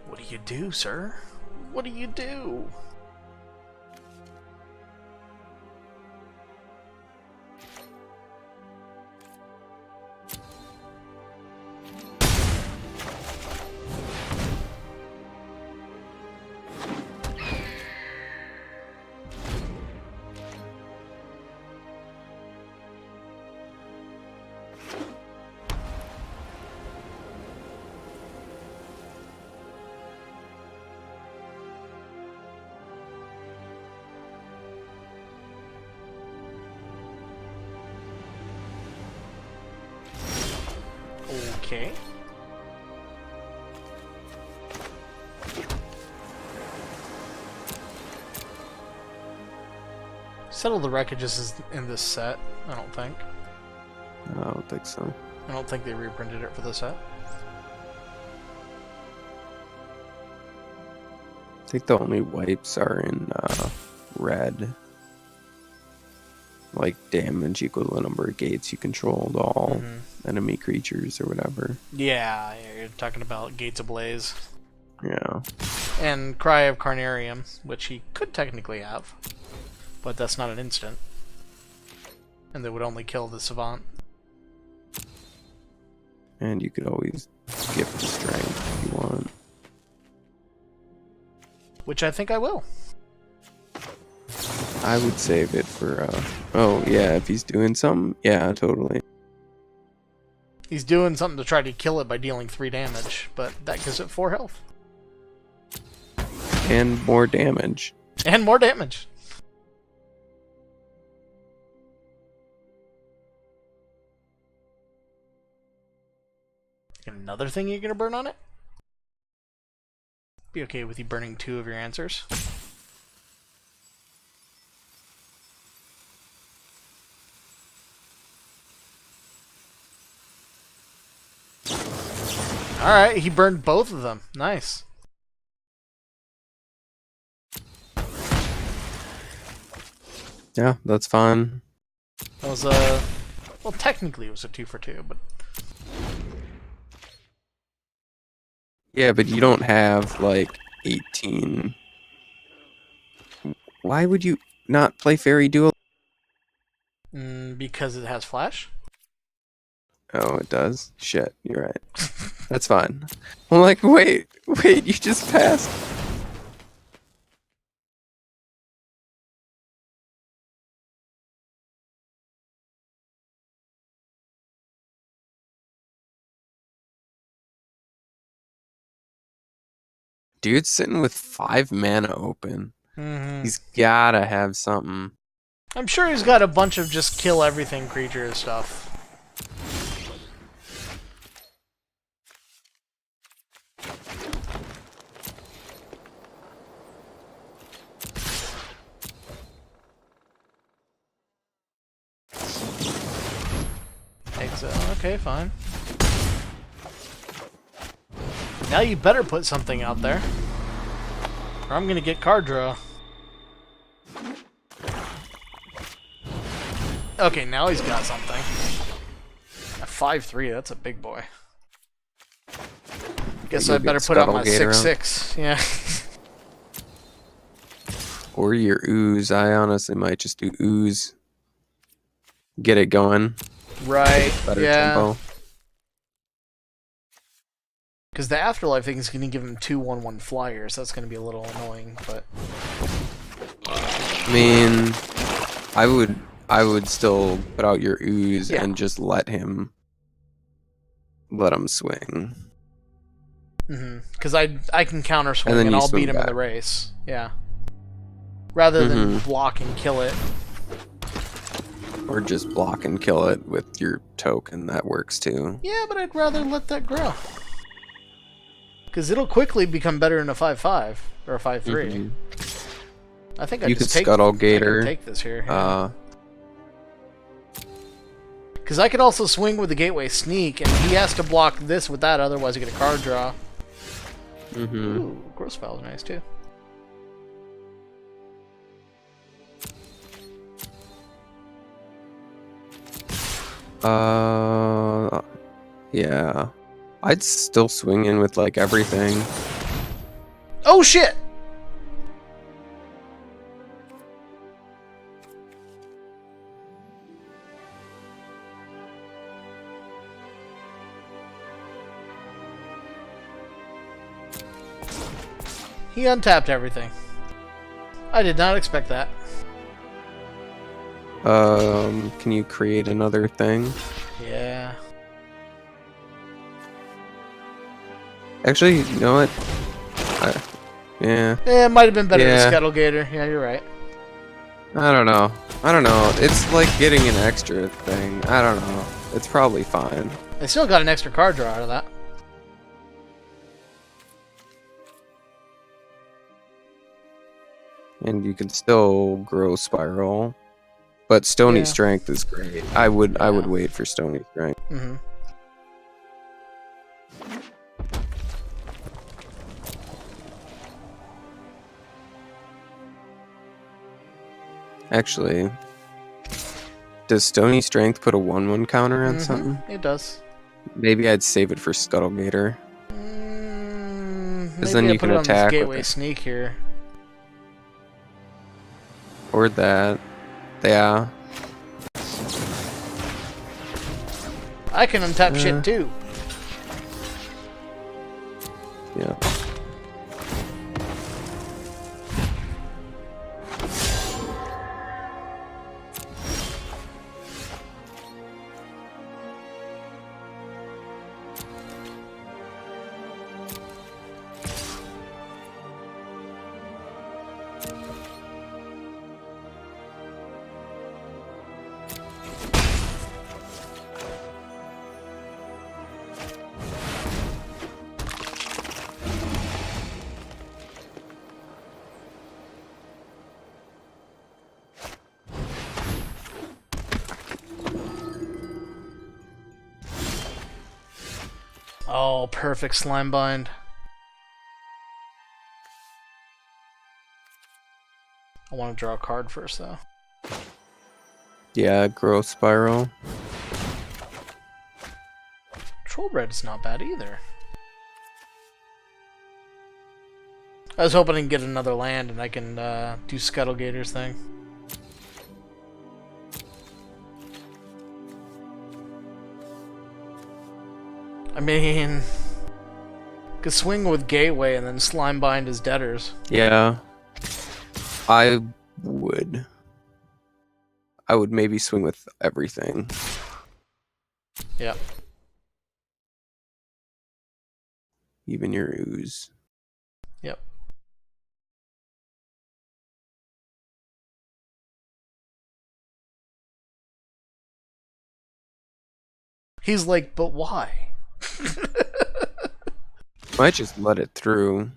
What do you do, sir? What do you do? Okay. Settle the Wreckages is in this set, I don't think. I don't think so. I don't think they reprinted it for the set. I think the only wipes are in red. Like damage equal to the number of gates you control to all enemy creatures or whatever. Yeah, you're talking about Gates Ablaze. Yeah. And Cry of Carnarium, which he could technically have. But that's not an instant. And they would only kill the Savant. And you could always skip the strength if you want. Which I think I will. I would save it for, oh yeah, if he's doing something, yeah, totally. He's doing something to try to kill it by dealing 3 damage, but that gives it 4 health. And more damage. And more damage. Another thing you're gonna burn on it? Be okay with you burning 2 of your answers. Alright, he burned both of them. Nice. Yeah, that's fine. That was a... well, technically it was a 2 for 2, but... Yeah, but you don't have, like, 18... Why would you not play Fairy Duel? Because it has flash? Oh, it does? Shit, you're right. That's fine. I'm like, wait, you just passed. Dude's sitting with 5 mana open. He's gotta have something. I'm sure he's got a bunch of just kill everything creature stuff. Exile. Okay, fine. Now you better put something out there, or I'm gonna get card draw. Okay, now he's got something. A 5/3, that's a big boy. Guess I better put out my 6/6. Yeah. Or your ooze. I honestly might just do ooze. Get it going. Right. Better yeah. tempo. Because the Afterlife thing is going to give him 2/1/1 flyers. That's going to be a little annoying, but. I mean, I would still put out your ooze and just let him swing. Because I can counter swing and I'll beat him in the race. Yeah. Rather than block and kill it. Or just block and kill it with your token. That works too. Yeah, but I'd rather let that grow. Because it'll quickly become better in a 5/5 or a 5/3. I think I just Scuttle Gator. take this here. Because I could also swing with the Gateway Sneak, and he has to block this with that, otherwise I get a card draw. Ooh, Gross Spell is nice too. Yeah. I'd still swing in with like everything. Oh shit! He untapped everything. I did not expect that. Can you create another thing? Yeah. Actually, you know what? Yeah. It might have been better to Scuttle Gator. Yeah, you're right. I don't know. It's like getting an extra thing. I don't know. It's probably fine. I still got an extra card draw out of that. And you can still grow Spiral. But Stony Strength is great. I would wait for Stony Strength. Actually, does Stony Strength put a 1/1 counter on something? It does. Maybe I'd save it for Scuttle Gator. Because then you can attack Gateway with Sneak here. Or that. Yeah. I can untap shit too. Yeah. Oh, perfect Slime Bind. I want to draw a card first, though. Yeah, Growth Spiral. Trollbred is not bad either. I was hoping I can get another land and I can do Scuttle Gator's thing. I mean, could swing with Gateway and then slime bind his debtors. Yeah. I would. I would maybe swing with everything. Yep. Even your ooze. Yep. He's like, but why? Might just let it through.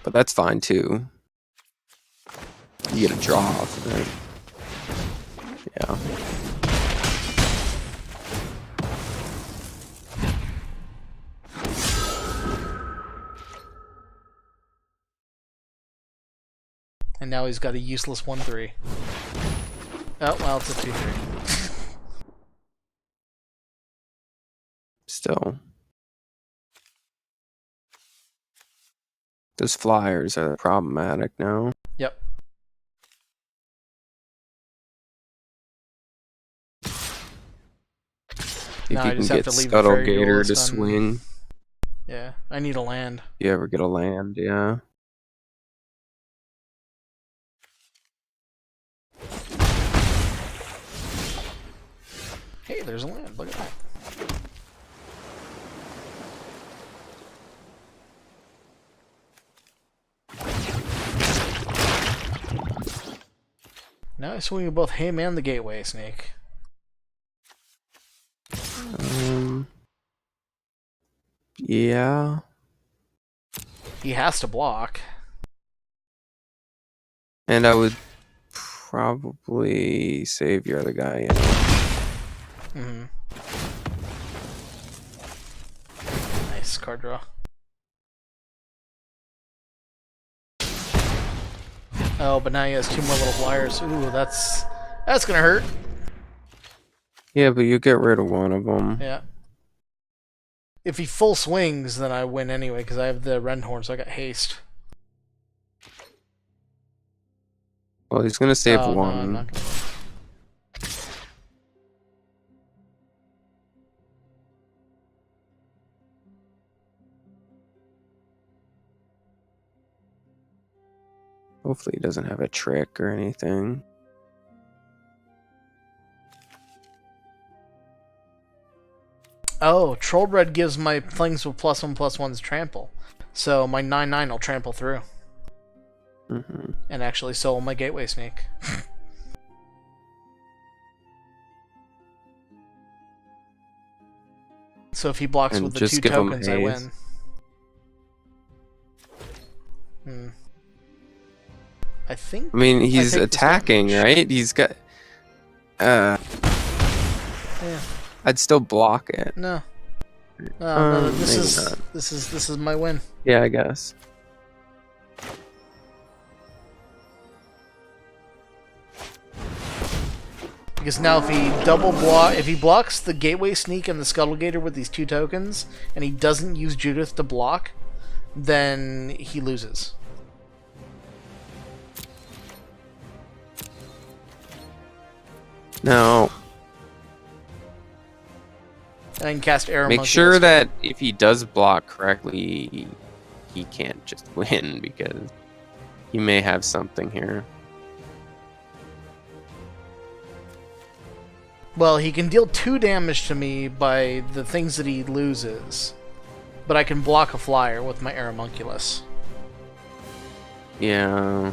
But that's fine too. You get a draw off of it. Yeah. And now he's got a useless 1/3. Oh, well, it's a 2/3. Still. Those flyers are problematic now. Yep. If Now you I can just have get to leave the Scuttle Fairy Gator to Duelist on- swing, Yeah, I need a land. if you ever get a land, yeah. Hey, there's a land. Look at that. Now I swing with both him and the Gateway Snake. Yeah. He has to block. And I would probably save your other guy. Yeah. Mm-hmm. Nice card draw. Oh, but now he has 2 more little flyers. Ooh, that's gonna hurt. Yeah, but you get rid of one of them. Yeah. If he full swings, then I win anyway, because I have the Rendhorn, so I got haste. Well, he's gonna save Oh, no, I'm one. not gonna. Hopefully he doesn't have a trick or anything. Oh, Troll Red gives my things with +1/+1's trample. So my 9/9 will trample through. Mm-hmm. And actually so will my Gateway Snake. So if he blocks And with the just 2 give him tokens, I haze. win. I think. I mean, he's take this attacking, damage. right? He's got. Yeah. I'd still block it. No. No, this maybe is not. this is my win. Yeah, I guess. Because now if he blocks the Gateway Sneak and the Scuttle Gator with these 2 tokens, and he doesn't use Judith to block, then he loses. No. And I can cast Arrow Make Monkey sure this that if he does block correctly, he can't just win because he may have something here. Well, he can deal 2 damage to me by the things that he loses. But I can block a flyer with my Aeromunculus. Yeah.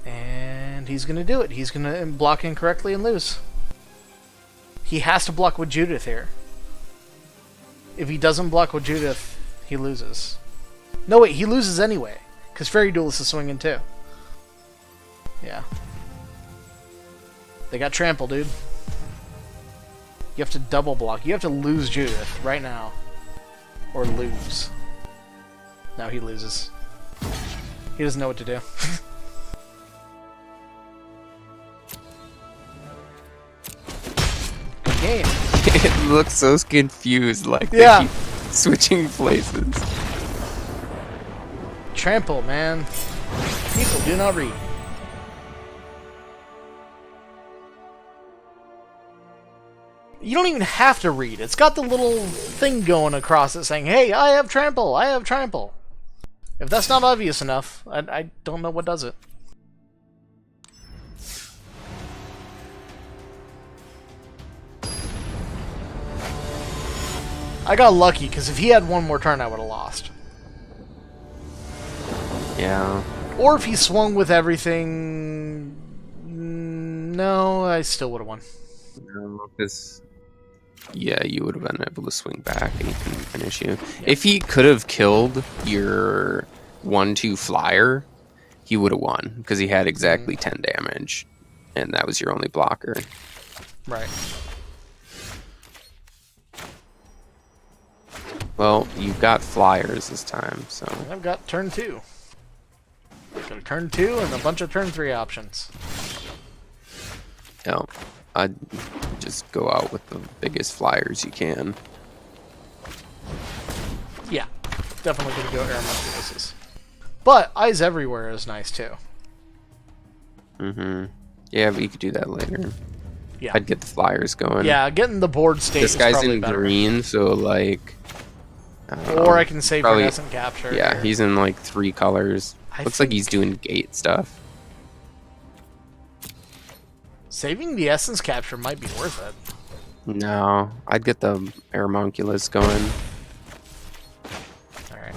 And he's going to do it. He's going to block incorrectly and lose. He has to block with Judith here. If he doesn't block with Judith, he loses. No, wait, he loses anyway. Because Fairy Duelist is swinging too. Yeah. They got trample, dude. You have to double block. You have to lose Judith right now. Or lose. Now he loses. He doesn't know what to do. Good game. It looks so confused, like they Yeah. keep switching places. Trample, man. People do not read. You don't even have to read. It's got the little thing going across it saying, hey, I have trample, I have trample. If that's not obvious enough, I don't know what does it. I got lucky, because if he had one more turn, I would have lost. Yeah. Or if he swung with everything... No, I still would have won. No, because... Yeah, you would have been able to swing back and he couldn't finish you. Yep. If he could have killed your 1/2 flyer, he would have won, because he had exactly 10 damage. And that was your only blocker. Right. Well, you've got flyers this time, so... I've got turn 2. Got a turn 2 and a bunch of turn 3 options. Yeah, I'd just go out with the biggest flyers you can. Yeah, definitely gonna go Aeromonkuluses. But Eyes Everywhere is nice too. Mm-hmm. Yeah, but you could do that later. Yeah. I'd get the flyers going. Yeah, getting the board state This is guy's probably in better. green, so like... Or I can save probably, Renescent Capture. Yeah, or... he's in like 3 colors. Looks like he's doing gate stuff. Saving the Essence Capture might be worth it. No, I'd get the Aeromonculus going. Alright.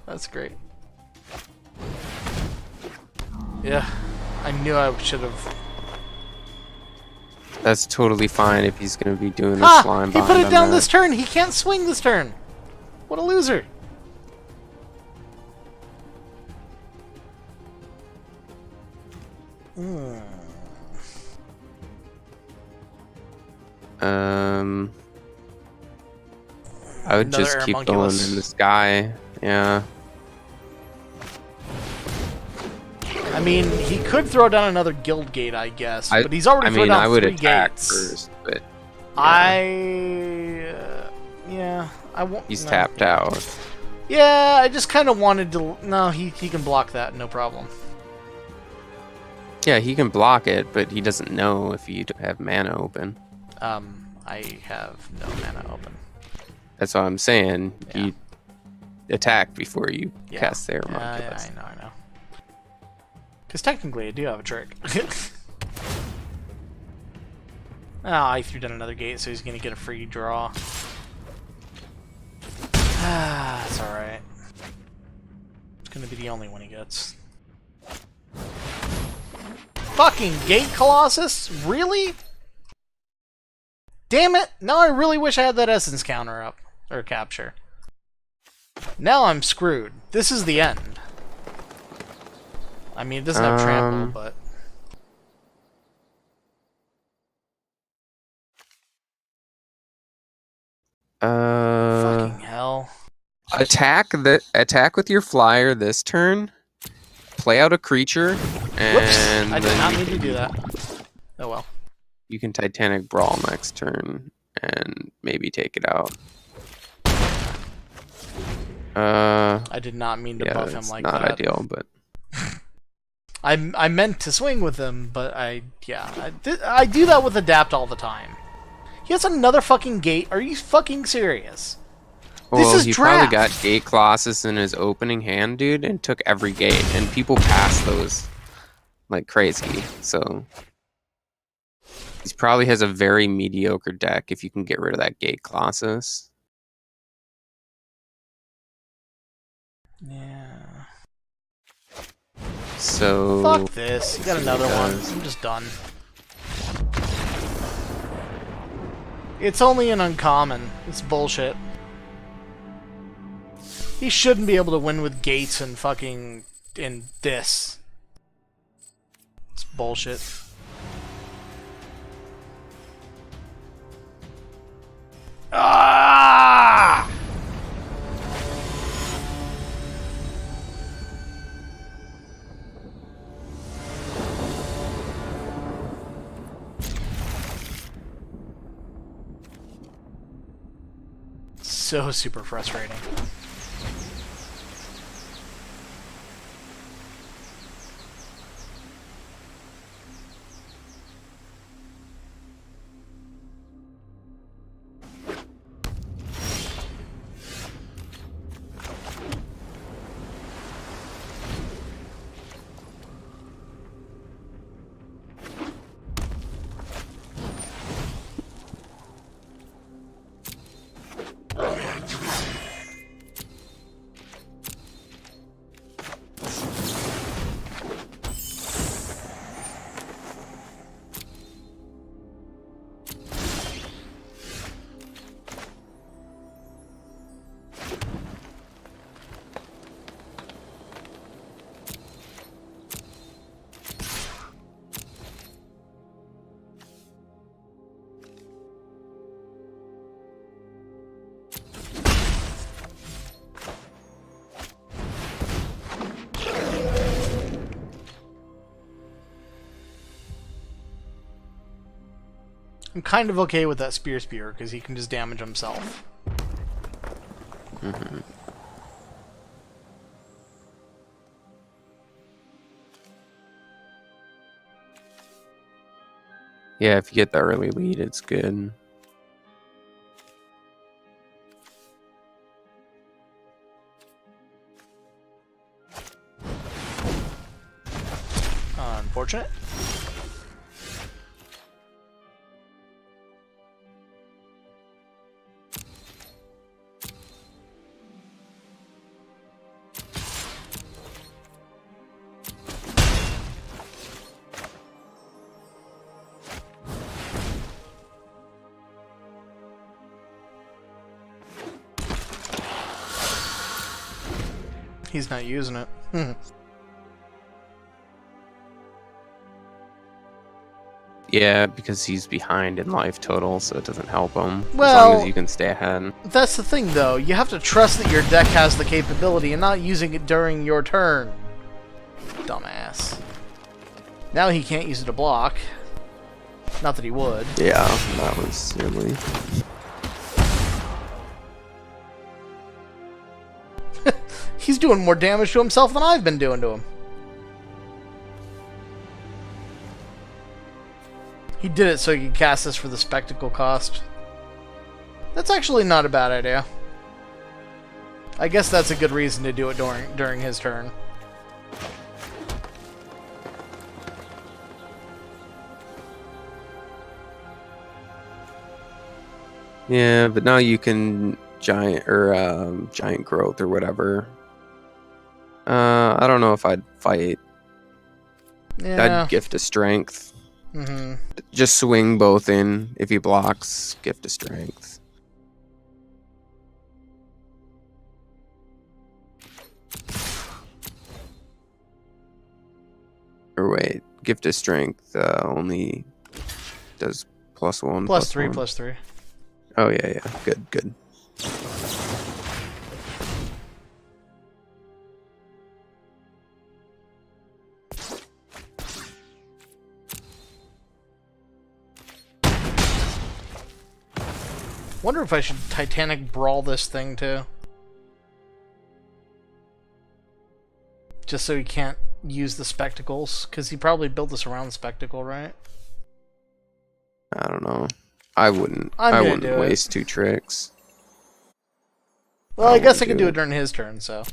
That's great. Yeah, I knew I should have. That's totally fine if he's going to be doing the slime he bind put it on down that. this turn. He can't swing this turn. What a loser. I would Another just keep going Aeromonculus. in the sky. Yeah. I mean, he could throw down another guild gate, I guess, but he's already thrown down I would 3 attack gates. first, but yeah, I won't. he's no. tapped out. Yeah, I just kind of wanted to. No, he can block that, no problem. Yeah, he can block it, but he doesn't know if you have mana open. I have no mana open. That's what I'm saying. Yeah. You attack before you Yeah. cast the Yeah, Aeromonculus. I know. Because technically, I do have a trick. I threw down another gate, so he's gonna get a free draw. It's alright. It's gonna be the only one he gets. Fucking Gate Colossus? Really? Damn it! Now I really wish I had that Essence counter up. Or capture. Now I'm screwed. This is the end. I mean, it doesn't have trample, but... Fucking hell. Attack with your flyer this turn. Play out a creature, and Whoops! I did not mean to do that. Oh well. You can Titanic Brawl next turn and maybe take it out. I did not mean to buff him like that. Not ideal, but I meant to swing with him, but I do that with Adapt all the time. He has another fucking gate. Are you fucking serious? well, this is he draft. probably got Gate Colossus in his opening hand, dude, and took every gate, and people pass those like crazy. So he probably has a very mediocre deck if you can get rid of that Gate Colossus. Yeah. So Fuck this. You got another one. does. I'm just done. It's only an uncommon. It's bullshit. He shouldn't be able to win with gates and fucking in this. It's bullshit. Ah! so super frustrating. I'm kind of okay with that spear because he can just damage himself. Mm-hmm. Yeah, if you get the early lead, it's good. Unfortunate. He's not using it. Yeah, because he's behind in life total, so it doesn't help him. Well, as long as you can stay ahead. That's the thing, though. You have to trust that your deck has the capability and not using it during your turn. Dumbass. Now he can't use it to block. Not that he would. Yeah, that was silly. He's doing more damage to himself than I've been doing to him. He did it so he could cast this for the spectacle cost. That's actually not a bad idea. I guess that's a good reason to do it during his turn. Yeah, but now you can giant growth or whatever. I don't know if I'd fight. Yeah. I'd gift a strength. Mm-hmm. Just swing both in. If he blocks, gift a strength. Or wait, gift a strength only does +1. +3, +1. +3. Oh yeah. Good. Wonder if I should Titanic Brawl this thing too. Just so he can't use the spectacles, because he probably built this around the spectacle, right? I don't know. I wouldn't waste 2 tricks. Well, I guess I can do it during his turn, so.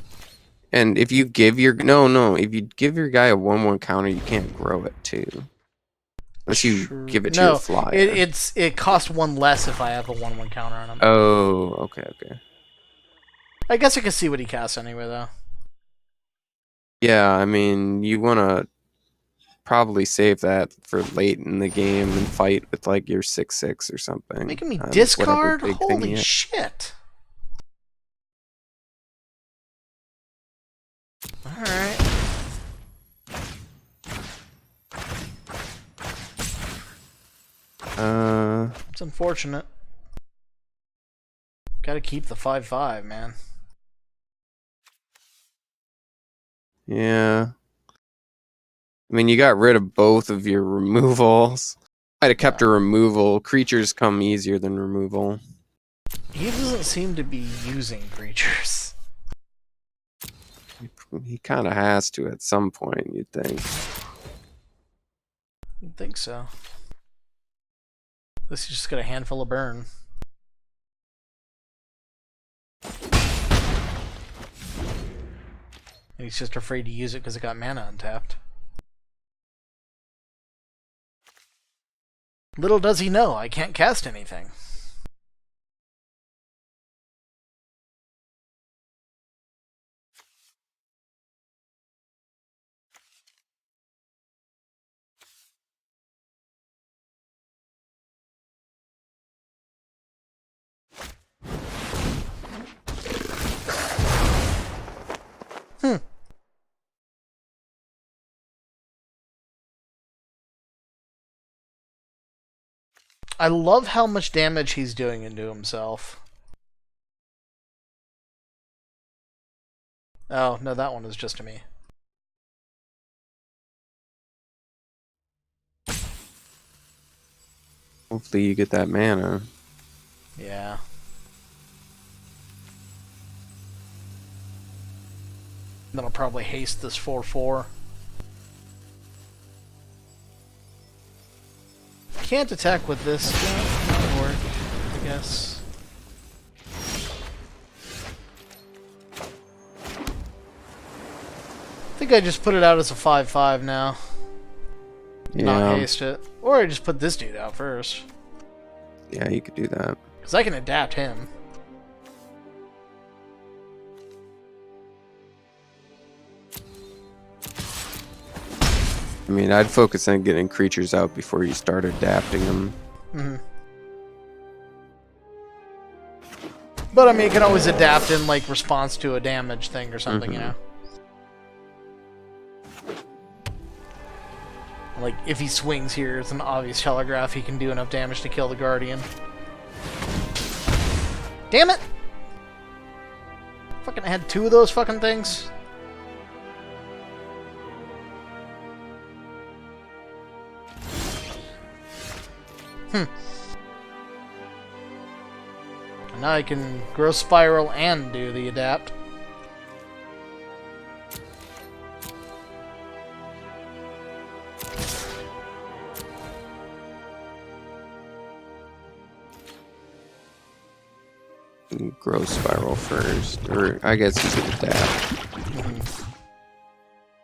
And if you give your if you give your guy a 1/1 counter, you can't grow it too. Unless you give it to your flyer. It costs 1 less if I have a 1/1 counter on him. Oh, okay. I guess I can see what he casts anyway, though. Yeah, I mean, you want to probably save that for late in the game and fight with like your 6/6 or something. Making me discard? Holy shit. Alright. It's unfortunate. Gotta keep the 5/5, man. Yeah. I mean, you got rid of both of your removals. I'd have kept a removal. Creatures come easier than removal. He doesn't seem to be using creatures. He kind of has to at some point, you'd think. You'd think so. This is just got a handful of burn. And he's just afraid to use it because it got mana untapped. Little does he know, I can't cast anything. I love how much damage he's doing into himself. Oh, no, that one was just to me. Hopefully you get that mana. Yeah. Then I'll probably haste this 4/4. Can't attack with this. That'll work, I guess. I think I just put it out as a 5/5 now. Yeah. Not haste it. Or I just put this dude out first. Yeah, you could do that. Because I can adapt him. I mean, I'd focus on getting creatures out before you start adapting them. Mm-hmm. But I mean, you can always adapt in like response to a damage thing or something, you know? Like, if he swings here, it's an obvious telegraph. He can do enough damage to kill the Guardian. Damn it! Fucking had two of those fucking things. And now I can grow Spiral and do the adapt. Grow Spiral first, or I guess you could adapt.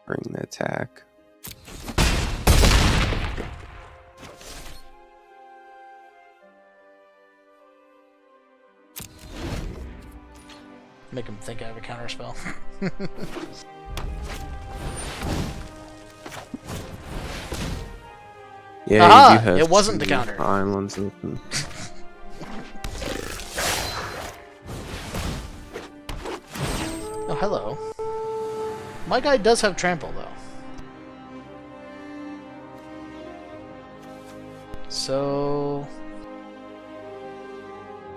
Bring the attack. Make him think I have a counterspell. Yeah, Aha! you do have It wasn't the two counter. Islands open. Oh, hello. My guy does have trample, though. So...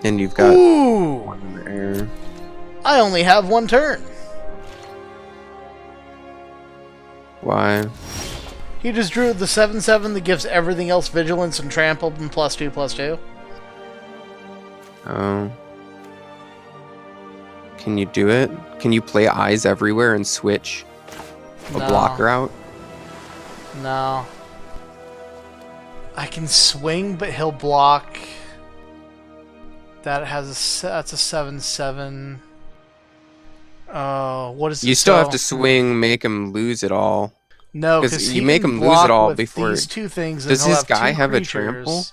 And you've got Ooh! one in the air. I only have one turn. Why? He just drew the 7/7 that gives everything else vigilance and trample and +2/+2. Oh. Can you do it? Can you play Eyes Everywhere and switch a No. blocker out? No. I can swing, but he'll block. That has that's a 7/7. What is it? You still have to swing, make him lose it all. No, 'Cause because you he make can him lose block it all with before- these two things. Does and he'll his guy two have a creatures. trample?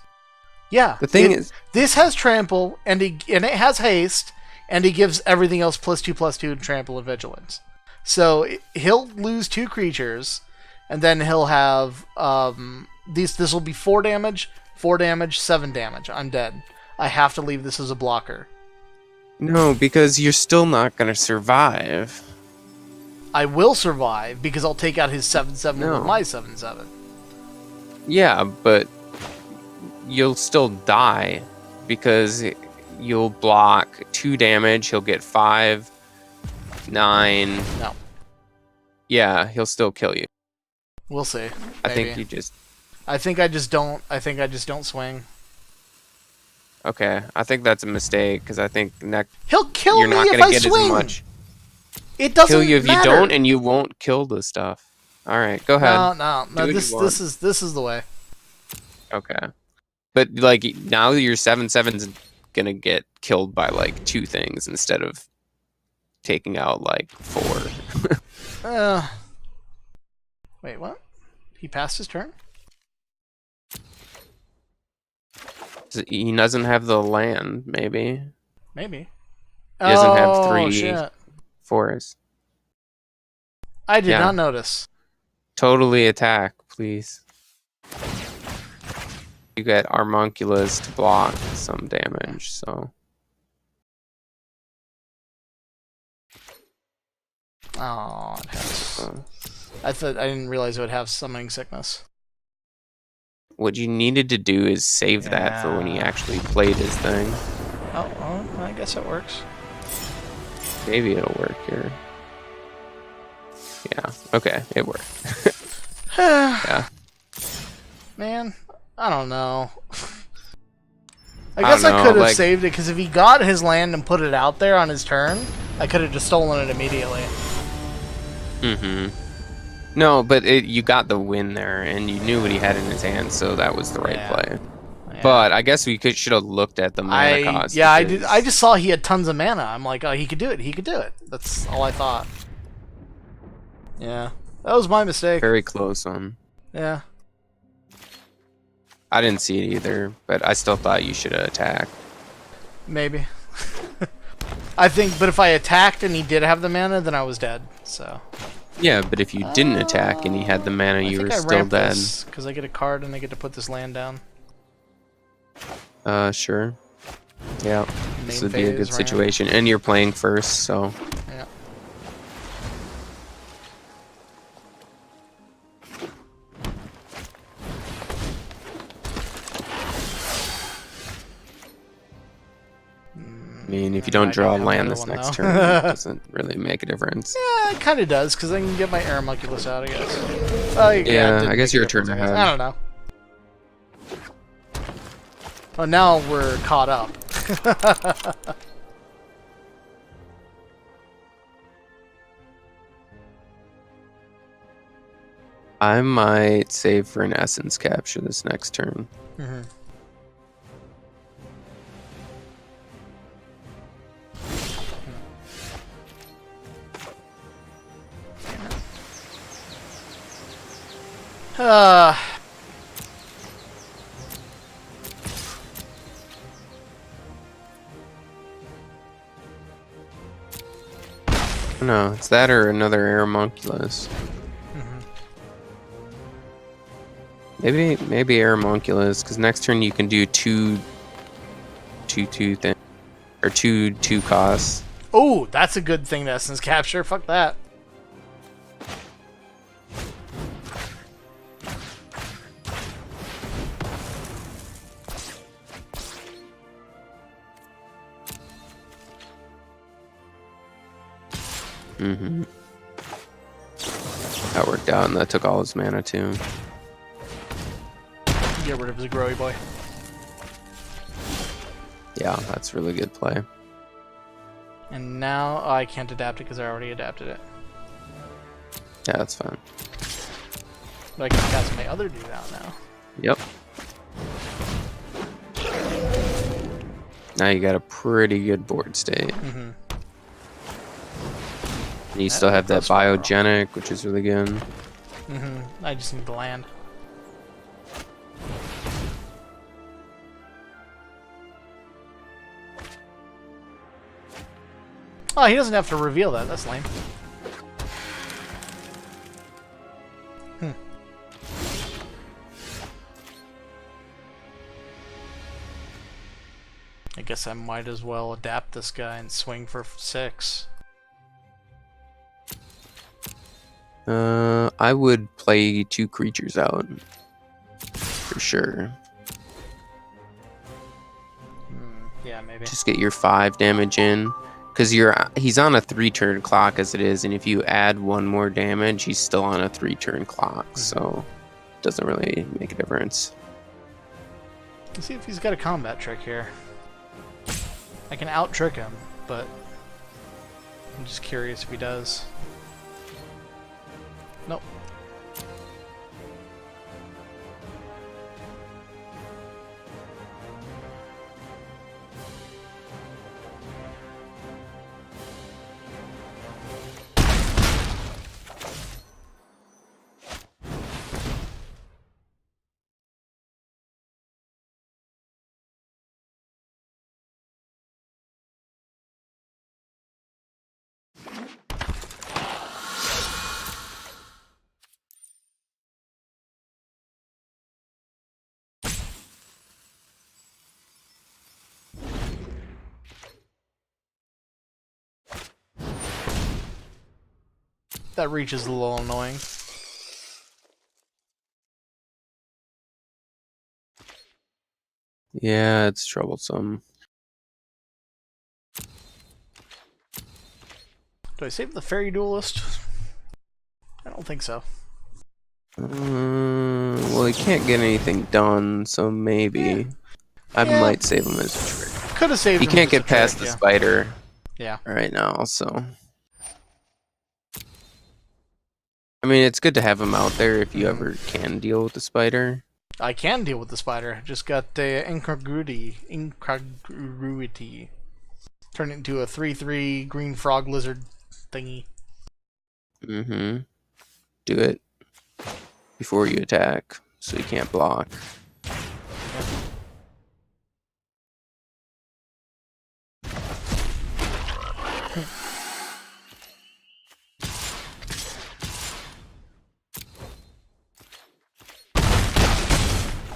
Yeah. The thing is, this has trample, and it has haste, and he gives everything else +2/+2 trample and vigilance. So he'll lose two creatures, and then he'll have these. This will be 4 damage, 4 damage, 7 damage. I'm dead. I have to leave this as a blocker. no, because you're still not gonna survive. I will survive because I'll take out his 7/7 No. with my 7/7. Yeah, but you'll still die because you'll block 2 damage. He'll get 5, 9. No. Yeah, he'll still kill you. We'll see. I think Maybe. you just. I think I just don't. I think I just don't swing. Okay, I think that's a mistake because I think He'll kill you're me not if gonna I get swing. as much. It doesn't Kill you if matter. you don't, and you won't kill the stuff. All right, go ahead. No. Do what you want. This is the way. Okay, but like now your 7/7's gonna get killed by like 2 things instead of taking out like 4. Wait, what? He passed his turn? He doesn't have the land, maybe. Maybe. He doesn't have 3 shit. forests. I did not notice. Totally attack, please. You got Armunculus to block some damage, so. Oh, it has. I didn't realize it would have summoning sickness. What you needed to do is save that for when he actually played his thing. Oh, I guess it works. Maybe it'll work here. Yeah, okay, it worked. Yeah. Man, I don't know. I guess I could have saved it, because if he got his land and put it out there on his turn, I could have just stolen it immediately. Mm-hmm. No, but you got the win there, and you knew what he had in his hand, so that was the right play. Yeah. But I guess we should have looked at the mana cost. Yeah, I did. I just saw he had tons of mana. I'm like, oh, he could do it. He could do it. That's all I thought. Yeah, that was my mistake. Very close on. Yeah. I didn't see it either, but I still thought you should have attacked. Maybe. I think, but if I attacked and he did have the mana, then I was dead. So. Yeah, but if you didn't attack and he had the mana, you were still dead. Because I get a card and I get to put this land down. Sure. Yeah, this would be a good situation. And you're playing first, so. Yeah. I mean, if you don't draw land this next turn, it doesn't really make a difference. Yeah, it kind of does, because I can get my Aeromunculus out, I guess. Yeah, I guess your turn ahead. I don't know. Oh, now we're caught up. I might save for an essence capture this next turn. Mm-hmm. No, it's that or another Aeromunculus. Maybe Aeromunculus, because next turn you can do two things, or two costs. Oh, that's a good thing to essence capture. Fuck that. Mm-hmm. That worked out, and that took all his mana too. Get rid of his Growy boy. Yeah, that's really good play. And now I can't adapt it because I already adapted it. Yeah, that's fine. But I can cast my other dude out now. Yep. Now you got a pretty good board state. Mm-hmm. And you still have that biogenic, which is really good. Mm-hmm. I just need the land. Oh, he doesn't have to reveal that. That's lame. I guess I might as well adapt this guy and swing for 6. I would play 2 creatures out. For sure. Yeah, maybe. Just get your 5 damage in. Because he's on a 3-turn clock as it is, and if you add 1 more damage, he's still on a 3-turn clock, so it doesn't really make a difference. Let's see if he's got a combat trick here. I can out-trick him, but I'm just curious if he does. Nope. That reach is a little annoying. Yeah, it's troublesome. Do I save the Fairy Duelist? I don't think so. Well, he can't get anything done, so maybe I might save him as a trick. Could have saved He him. can't get past the spider. Yeah. Right now, so I mean, it's good to have him out there if you ever can deal with the spider. I can deal with the spider. Just got the incongruity. Turn it into a 3/3 green frog lizard thingy. Mm-hmm. Do it before you attack, so you can't block.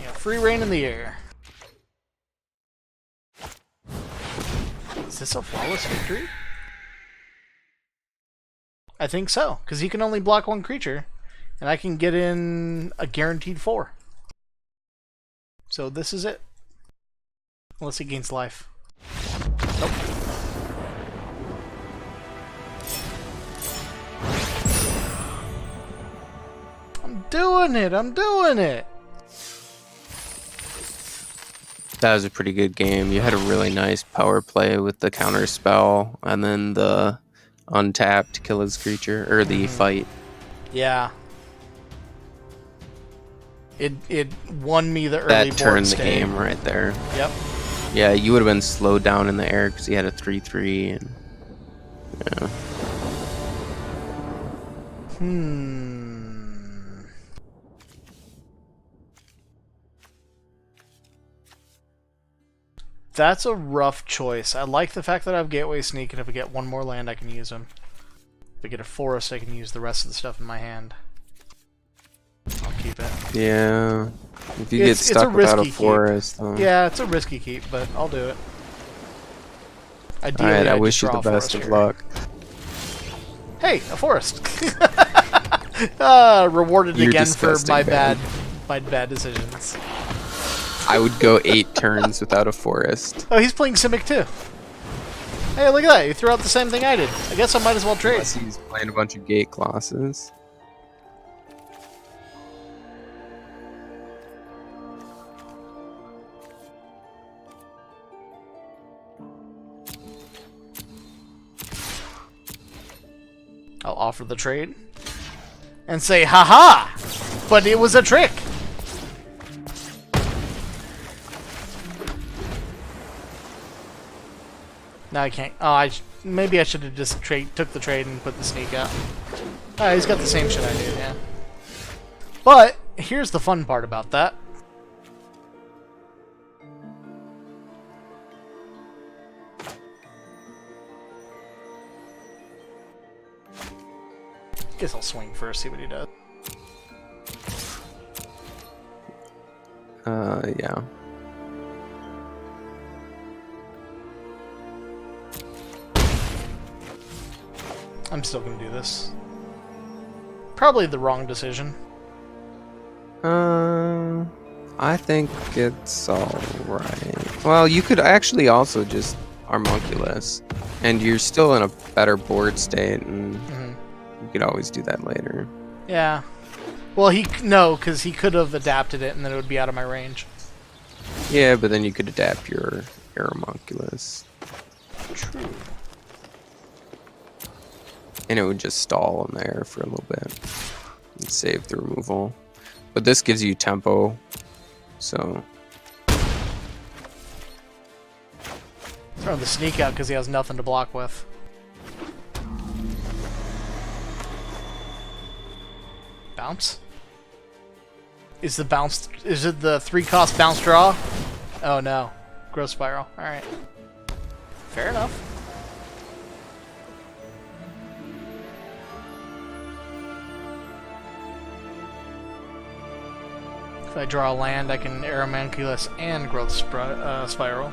Yeah, free reign in the air. Is this a flawless victory? I think so, because he can only block one creature, and I can get in a guaranteed 4. So this is it. Unless he gains life. Nope. I'm doing it! I'm doing it! That was a pretty good game. You had a really nice power play with the counter spell, and then the untap to kill his creature, or the fight. Yeah. It won me the early That board turned the stay. game right there. Yep. Yeah, you would have been slowed down in the air because he had a 3/3, and yeah. That's a rough choice. I like the fact that I have Gateway Sneak, and if I get one more land, I can use them. If I get a forest, I can use the rest of the stuff in my hand. I'll keep it. Yeah. If you get stuck without a forest. Yeah, it's a risky keep, but I'll do it. Ideally, Alright, I I'd wish just you draw the a best forest of here. luck. Hey, a forest! Rewarded You're again for disgusting, my bad decisions. I would go 8 turns without a forest. Oh, he's playing Simic too. Hey, look at that! You threw out the same thing I did. I guess I might as well trade. Unless he's playing a bunch of gate glosses. I'll offer the trade and say, haha! But it was a trick! No, I can't. Oh, maybe I should have just took the trade and put the sneak out. Oh, he's got the same shit I do, yeah. But, here's the fun part about that. Guess I'll swing first, see what he does. Yeah. I'm still gonna do this. Probably the wrong decision. I think it's alright. Well, you could actually also just Armunculus, and you're still in a better board state, and you could always do that later. Yeah. Well, no, because he could have adapted it, and then it would be out of my range. Yeah, but then you could adapt your Armunculus. True. And it would just stall in there for a little bit and save the removal. But this gives you tempo, so... Throw the sneak out because he has nothing to block with. Bounce? Is it the 3-cost bounce draw? Oh no. Growth Spiral. Alright. Fair enough. If I draw a land, I can Aeromanculus and Growth Spiral.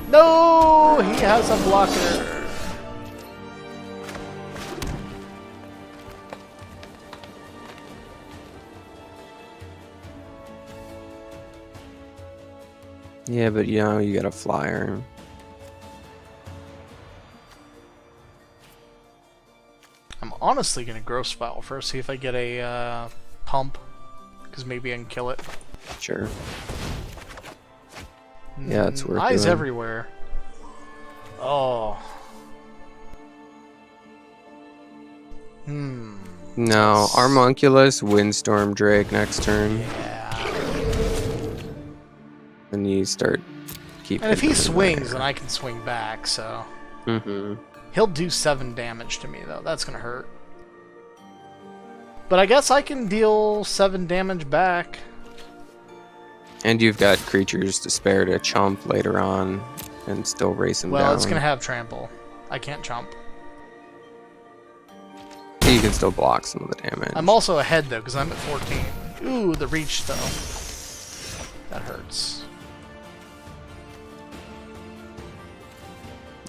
No! He has a blocker! Yeah, but you know, you got a flyer. I'm honestly gonna Growth Spiral first, see if I get a pump. Because maybe I can kill it. Sure. Yeah, it's worth Eyes doing. everywhere. Oh. No, Armunculus, Windstorm Drake next turn. Yeah. And you start keeping. And if he swings, then I can swing back, so... Mm-hmm. He'll do 7 damage to me, though. That's gonna hurt. But I guess I can deal 7 damage back. And you've got creatures to spare to chump later on and still race him down. Well, it's gonna have trample. I can't chump. You can still block some of the damage. I'm also ahead, though, because I'm at 14. Ooh, the reach, though. That hurts.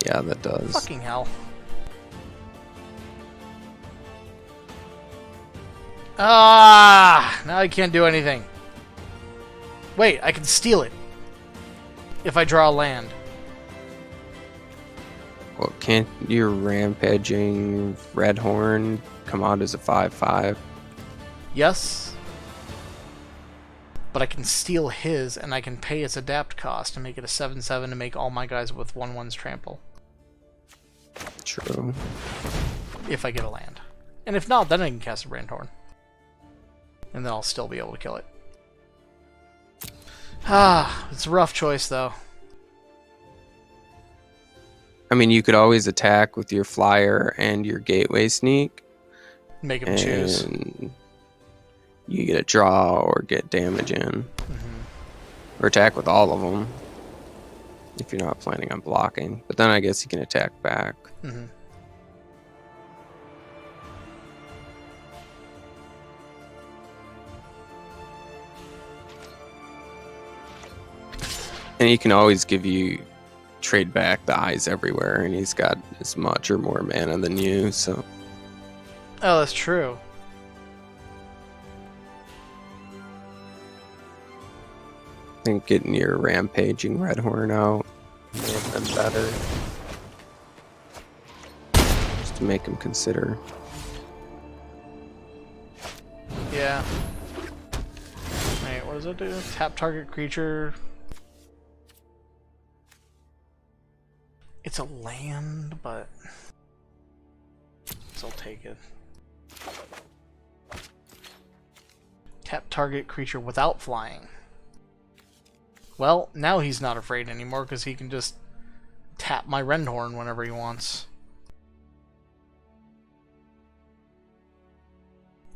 Yeah, that does. Fucking hell. Ah! Now I can't do anything. Wait, I can steal it. If I draw a land. Well, can't your rampaging Red Horn come out as a 5/5? Yes. But I can steal his, and I can pay its adapt cost to make it a 7/7 to make all my guys with 1/1s trample. True. If I get a land. And if not, then I can cast a Brandhorn. And then I'll still be able to kill it. Ah, it's a rough choice, though. I mean, you could always attack with your flyer and your gateway sneak. Make him choose. And you get a draw or get damage in. Mm-hmm. Or attack with all of them. If you're not planning on blocking. But then I guess you can attack back. Mm-hmm. And he can always give you trade back the eyes everywhere, and he's got as much or more mana than you, so. Oh, that's true. I think getting your rampaging Red Horn out may have been better. Just to make him consider. Yeah. Wait, what does it do? Tap target creature. It's a land, but I'll take it. Tap target creature without flying. Well, now he's not afraid anymore because he can just tap my Rendhorn whenever he wants.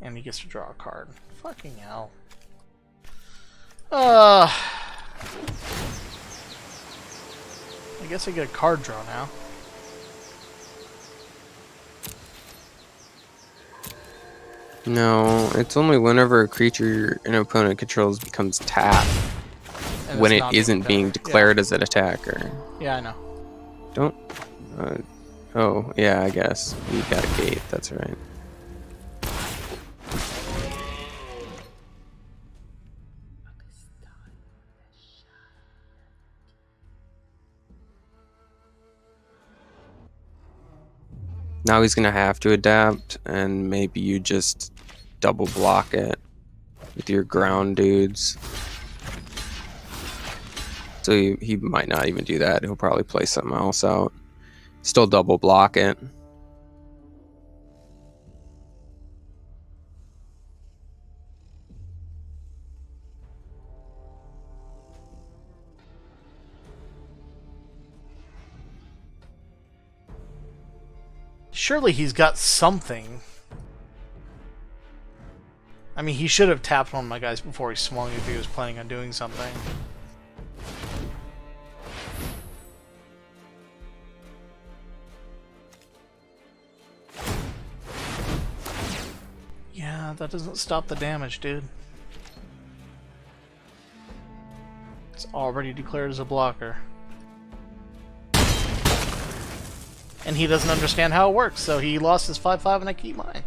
And he gets to draw a card. Fucking hell. I guess I get a card draw now. No, it's only whenever a creature an opponent controls becomes tapped. And When it's it not isn't being declared as an attacker. Yeah, I know. Don't. Oh, yeah, I guess. You got a gate, that's right. Now he's gonna have to adapt, and maybe you just double block it with your ground dudes. So he might not even do that. He'll probably play something else out. Still double block it. Surely he's got something. I mean, he should have tapped one of my guys before he swung if he was planning on doing something. Yeah, that doesn't stop the damage, dude. It's already declared as a blocker. And he doesn't understand how it works, so he lost his 5/5 and I keep mine.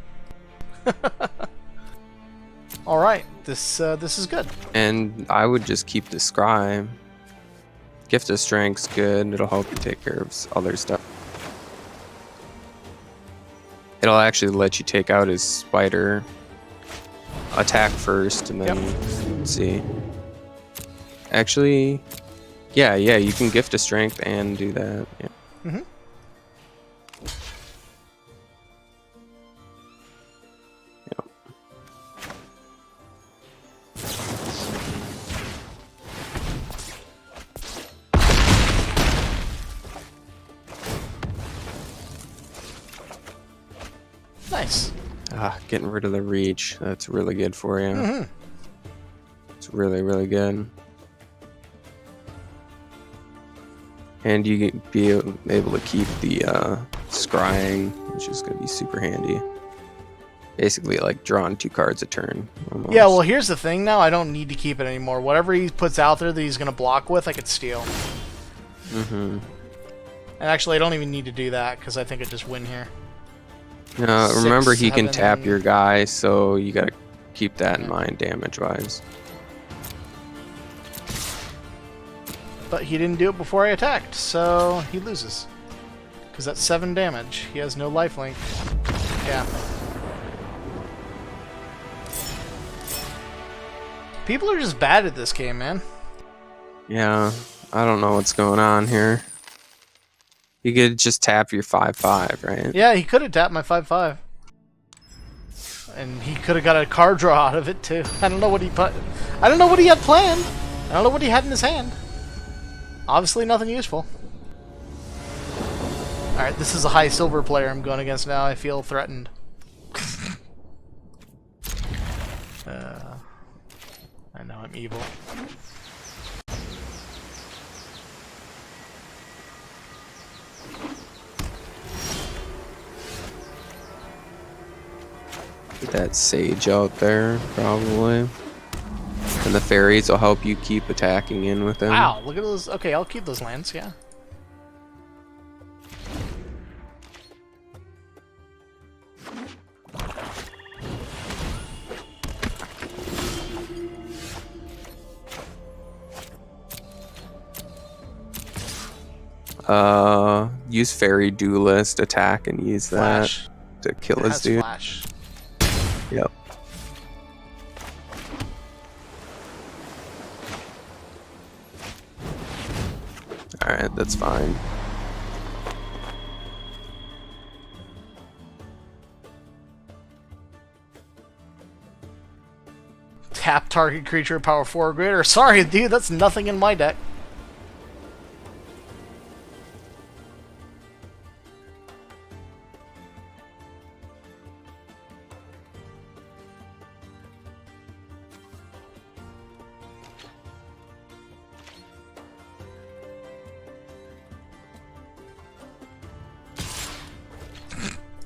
Alright, this is good. And I would just keep the Scry. Gift of Strength's good. It'll help you take care of other stuff. It'll actually let you take out his spider. Attack first, and then let's see. Actually, yeah, you can gift a strength and do that. Yeah. Mm-hmm. Yep. Nice. Getting rid of the reach. That's really good for you. Mm-hmm. It's really, really good. And you get be able to keep the scrying, which is going to be super handy. Basically, like drawing 2 cards a turn. Almost. Yeah, well, here's the thing now. I don't need to keep it anymore. Whatever he puts out there that he's going to block with, I could steal. Mm-hmm. And actually, I don't even need to do that, because I think I just win here. Remember, 6, he can 7, tap your guy, so you got to keep that in mind damage-wise. But he didn't do it before I attacked, so he loses. Because that's 7 damage. He has no lifelink. Yeah. People are just bad at this game, man. Yeah, I don't know what's going on here. You could just tap your 5/5, right? Yeah, he could have tapped my 5/5. And he could have got a card draw out of it, too. I don't know what he put. I don't know what he had planned. I don't know what he had in his hand. Obviously nothing useful. Alright, this is a high silver player I'm going against now. I feel threatened. I know I'm evil. Get that sage out there, probably. And the fairies will help you keep attacking in with them. Wow, look at those. Okay, I'll keep those lands, yeah. Use fairy duelist attack and use Flash. that to kill his dude. Flash. Yep. Alright, that's fine. Tap target creature power 4 or greater. Sorry, dude, that's nothing in my deck.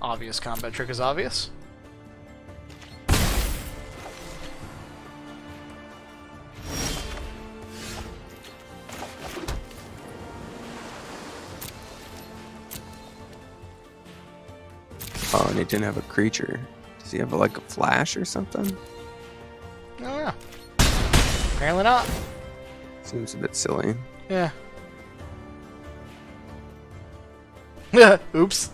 Obvious combat trick is obvious. Oh, and he didn't have a creature. Does he have like a flash or something? I don't know. Apparently not. Seems a bit silly. Yeah. Oops.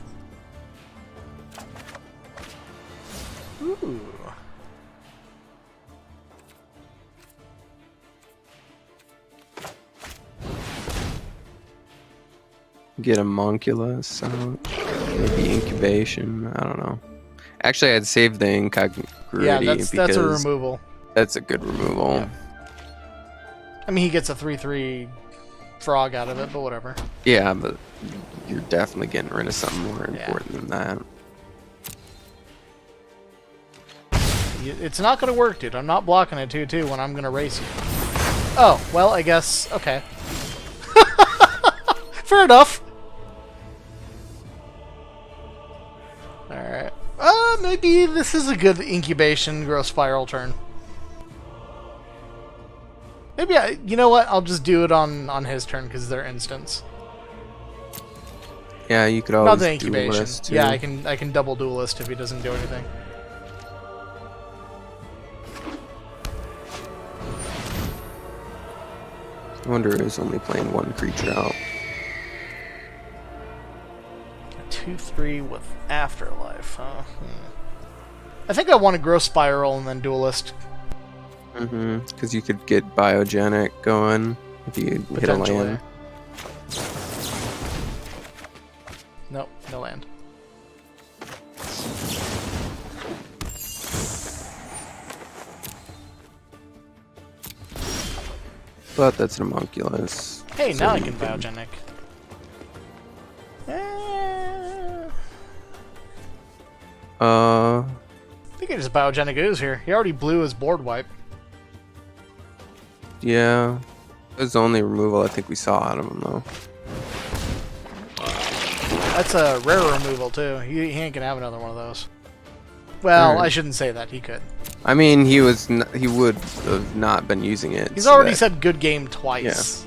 Ooh. Get Homunculus out. Maybe Incubation. I don't know. Actually, I'd save the Incongruity Yeah, because that's a removal. that's a good removal. Yeah. I mean, he gets a 3/3 frog out of it, but whatever. Yeah, but you're definitely getting rid of something more important than that. It's not going to work, dude. I'm not blocking it 2/2 when I'm going to race you. Oh, well, I guess... Okay. Fair enough. Alright. Maybe this is a good incubation growth spiral turn. Maybe you know what? I'll just do it on his turn because they're instants. Yeah, you could always Not the incubation. duelist too. Yeah, I can double duelist if he doesn't do anything. I wonder who's only playing one creature out. 2/3 with Afterlife, huh? I think I want to grow Spiral and then Duelist. Because you could get Biogenic going if you hit a land. Nope, no land. But that's an Homunculus. Hey, so now I you can Biogenic. I think I just Biogenic Ooze here. He already blew his board wipe. Yeah. That's the only removal I think we saw out of him, though. That's a rare removal, too. He ain't gonna have another one of those. Well, I shouldn't say that. He could. I mean, he would have not been using it. He's already said good game twice.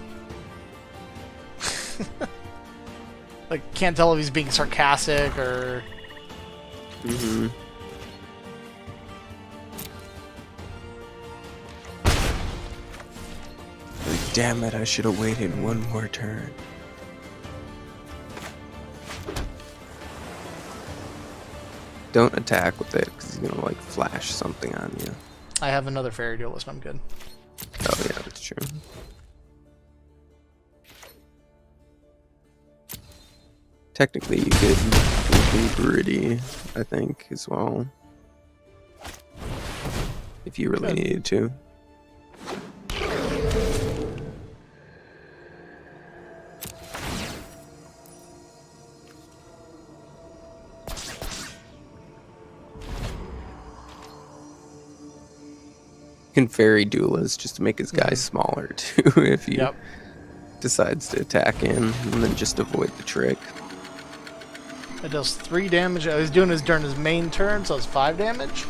Yeah. Like, can't tell if he's being sarcastic or... Damn it, I should have waited one more turn. Don't attack with it, because he's gonna, like, flash something on you. I have another Fairy Duelist, I'm good. Oh, yeah, that's true. Technically, you could do Gritty, I think, as well. If you really needed to. Can Fairy Duelist just to make his guy smaller, too, if he decides to attack in, and then just avoid the trick. It does 3 damage. He's doing his during his main turn, so it's 5 damage.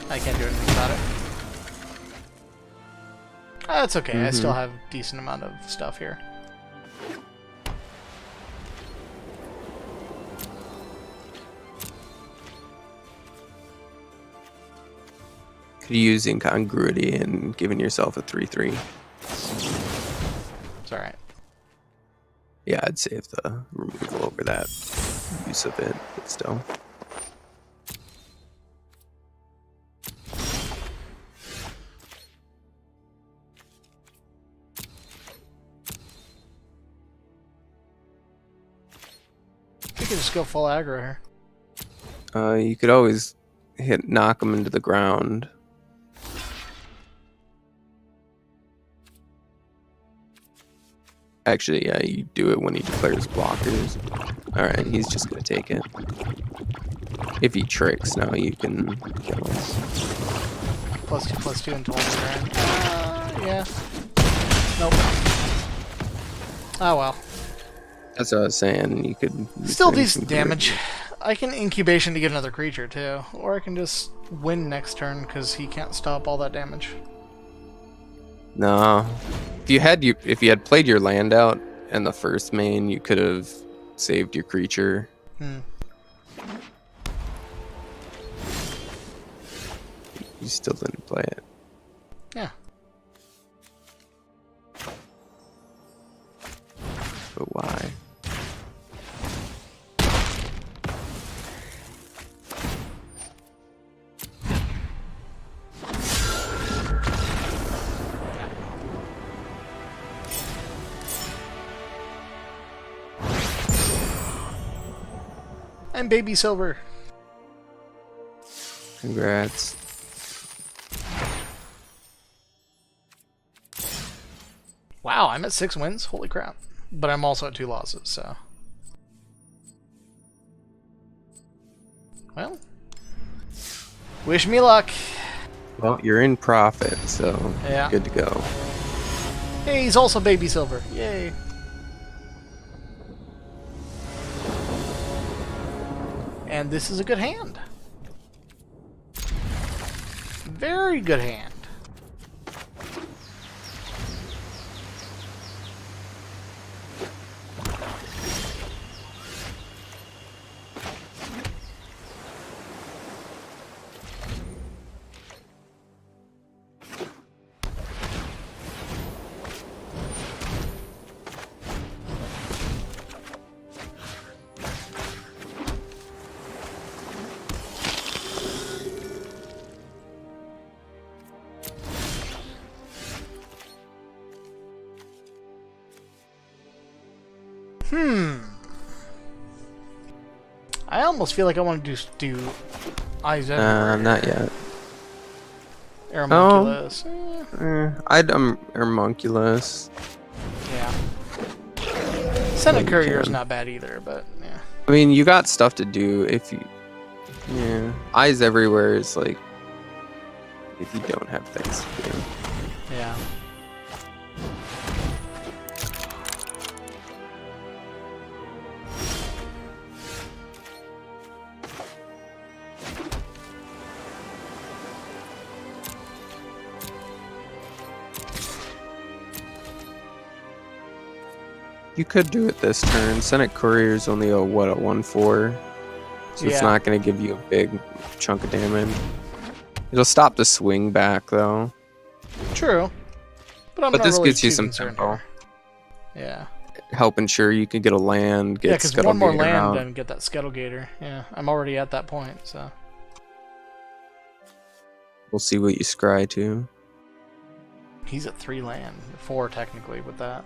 I can't do anything about it. That's okay. I still have a decent amount of stuff here. Could use Incongruity and giving yourself a 3/3. It's alright. Yeah, I'd save the removal over that use of it, but still. You could just go full aggro here. You could always knock him into the ground. Actually, yeah, you do it when he declares blockers. Alright, he's just gonna take it. If he tricks, now you can kill him. +2/+2 until end. Yeah. Nope. Oh well. That's what I was saying. You could still decent damage. I can incubation to get another creature too, or I can just win next turn because he can't stop all that damage. No, if you had played your land out in the first main, you could have saved your creature. You still didn't play it. Yeah. But why? I'm baby silver. Congrats. Wow, I'm at 6 wins. Holy crap. But I'm also at 2 losses, so. Well. Wish me luck. Well, you're in profit, so Yeah. good to go. Hey, he's also baby silver. Yay. And this is a good hand. Very good hand. I almost feel like I want to do eyes everywhere. Not yet. Aeromunculus. I'd Ermunculus. Yeah. Senate you Courier is can. not bad either, but yeah. I mean, you got stuff to do if you. Yeah, eyes everywhere is like if you don't have things to do. Yeah. You could do it this turn. Senate Courier is only a 1-4, so it's Yeah. not going to give you a big chunk of damage. It'll stop the swing back though. True. But I'm But not this really gets you too some concerned tempo. here. Yeah. Help ensure you can get a land. Get Yeah, because one more Scuttlegator land out. and get that Scuttlegator. Yeah, I'm already at that point, so. We'll see what you scry to. He's at 3 land. 4 technically with that.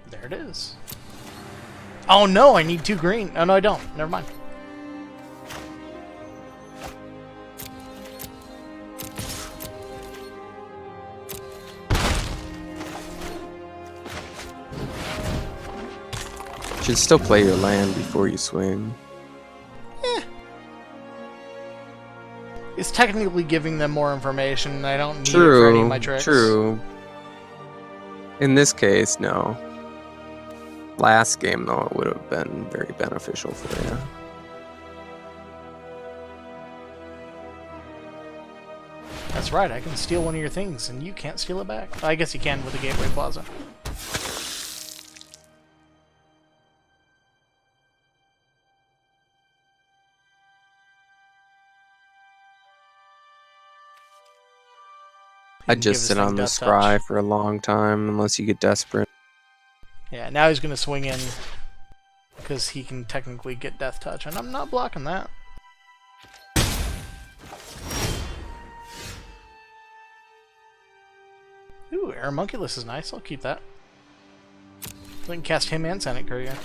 There it is. Oh no, I need 2 green. Oh no, I don't. Never mind. Should still play your land before you swing. It's technically giving them more information. I don't need it for any of my tricks. True. In this case, no. Last game, though, it would have been very beneficial for you. That's right, I can steal one of your things, and you can't steal it back. I guess you can with the Gateway Plaza. I'd just sit on the scry for a long time unless you get desperate. Yeah, now he's going to swing in because he can technically get Death Touch, and I'm not blocking that. Ooh, Aeromunculus is nice. I'll keep that. I can cast him and Senate Courier.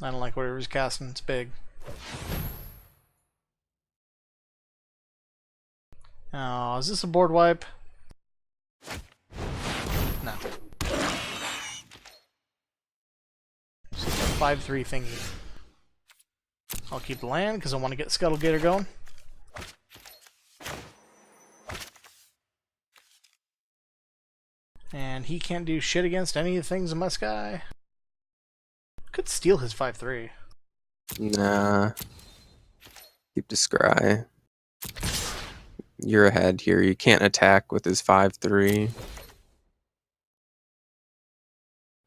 I don't like what he was casting. It's big. Oh, is this a board wipe? No. 5/3 thingy. I'll keep the land because I want to get Scuttle Gator going. And he can't do shit against any of the things in my sky. Could steal his 5/3. Nah. Keep the scry. You're ahead here. You can't attack with his 5/3.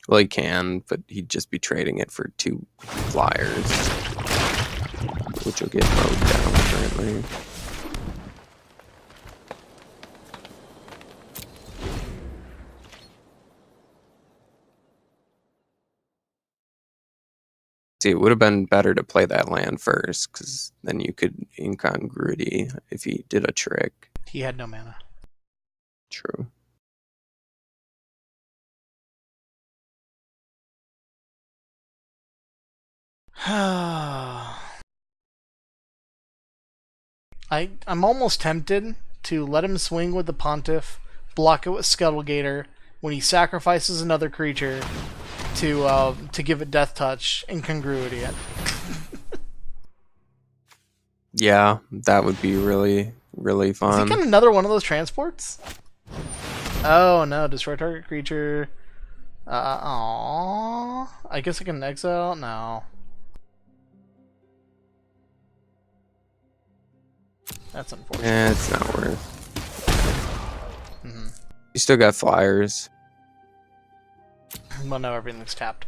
Well, he can, but he'd just be trading it for 2 flyers, which will get mowed down currently. See, it would have been better to play that land first, because then you could incongruity if he did a trick. He had no mana. True. I'm almost tempted to let him swing with the Pontiff, block it with Scuttle Gator, when he sacrifices another creature to give it Death Touch, incongruity it. Yeah, that would be really, really Is fun. he got another one of those transports? Oh no, destroy target creature. Aww. I guess I can exile? No. That's unfortunate. Eh, it's not worth. You still got flyers. Well, no, everything's tapped.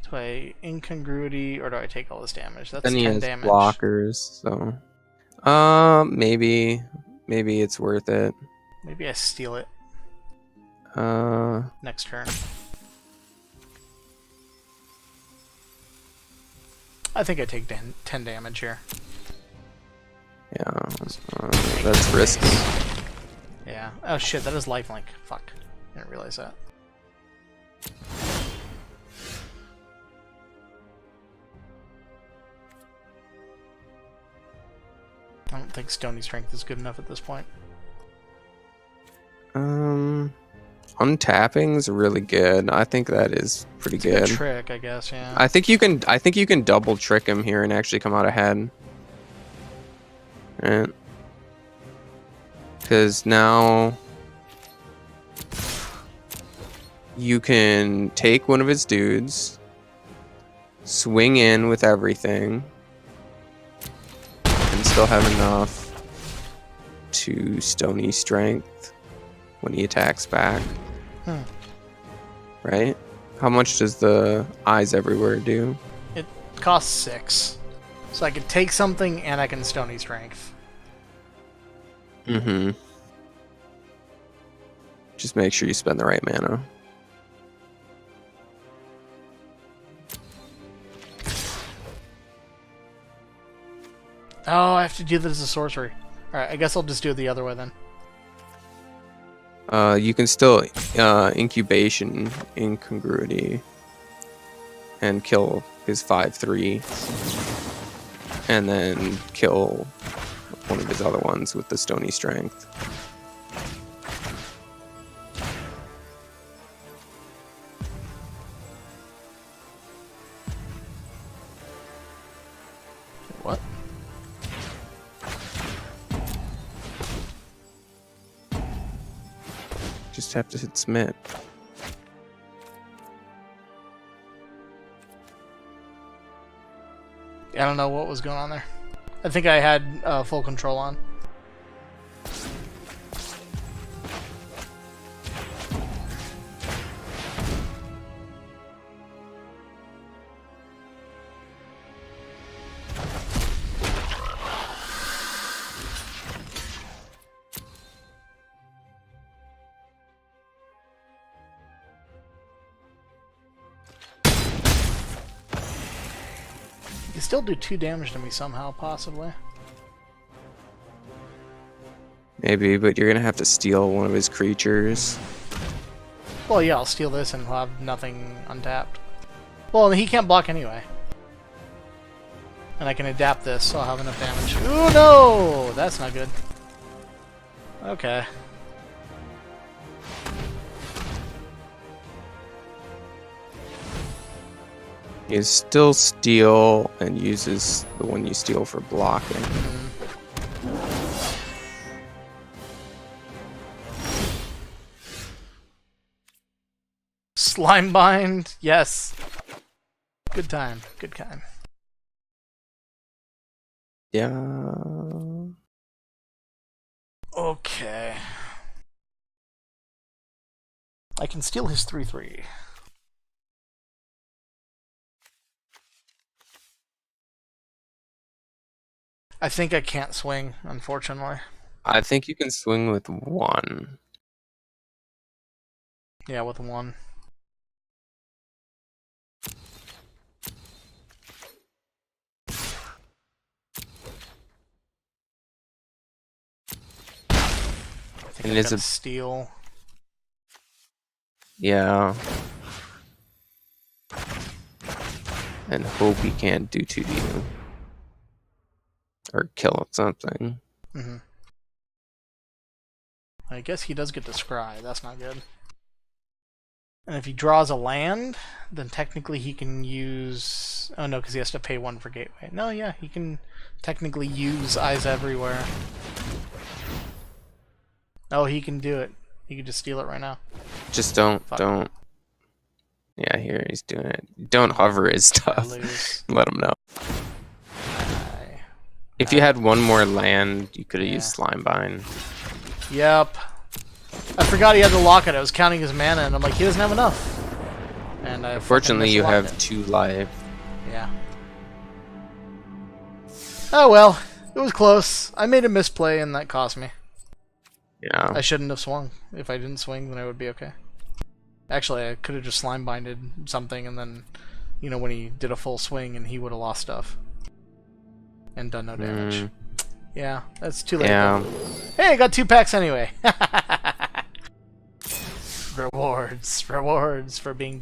Do I incongruity or do I take all this damage? That's Then he 10 has damage. blockers, so maybe it's worth it. Maybe I steal it next turn. I think I take 10 damage here. Yeah, that's risky. Yeah. Oh shit, that is lifelink. Fuck. Didn't realize that. I don't think Stony Strength is good enough at this point. Untapping's really good. I think that is pretty It's good. a good trick, I guess. Yeah. I think you can double trick him here and actually come out ahead. Right? Because now you can take one of his dudes, swing in with everything, and still have enough to Stony Strength when he attacks back. Right? How much does the Eyes Everywhere do? It costs 6. So I can take something and I can Stony Strength. Just make sure you spend the right mana. Oh, I have to do this as a sorcery. Alright, I guess I'll just do it the other way then. You can still incubation incongruity and kill his 5/3, and then kill one of his other ones with the Stony Strength. What? Just have to hit submit. I don't know what was going on there. I think I had full control on. You still do 2 damage to me somehow, possibly. Maybe, but you're gonna have to steal one of his creatures. Well, yeah, I'll steal this and I'll have nothing untapped. Well, he can't block anyway. And I can adapt this, so I'll have enough damage. Ooh, no! That's not good. Okay. You still steal and uses the one you steal for blocking. Slime bind, yes. Good time, good time. Yeah. Okay. I can steal his 3/3. I think I can't swing, unfortunately. I think you can swing with one. Yeah, with one. I think And I've it's got a to steal. Yeah. And hope he can't do 2 to you. Or kill something. Mm-hmm. I guess he does get to scry. That's not good. And if he draws a land, then technically he can use... Oh no, because he has to pay 1 for gateway. No, yeah, he can technically use Eyes Everywhere. Oh, he can do it. He can just steal it right now. Just don't. Yeah, here he's doing it. Don't hover his stuff. Let him know. If you had one more land, you could have used Slime Bind. Yep. I forgot he had to lock it. I was counting his mana, and I'm like, he doesn't have enough. And I Unfortunately, you have it. 2 life. Yeah. Oh well, it was close. I made a misplay, and that cost me. Yeah. I shouldn't have swung. If I didn't swing, then I would be okay. Actually, I could have just slime binded something, and then, you know, when he did a full swing, and he would have lost stuff. And done no damage. Yeah, that's too late. Yeah. Hey, I got 2 packs anyway. Rewards for being done.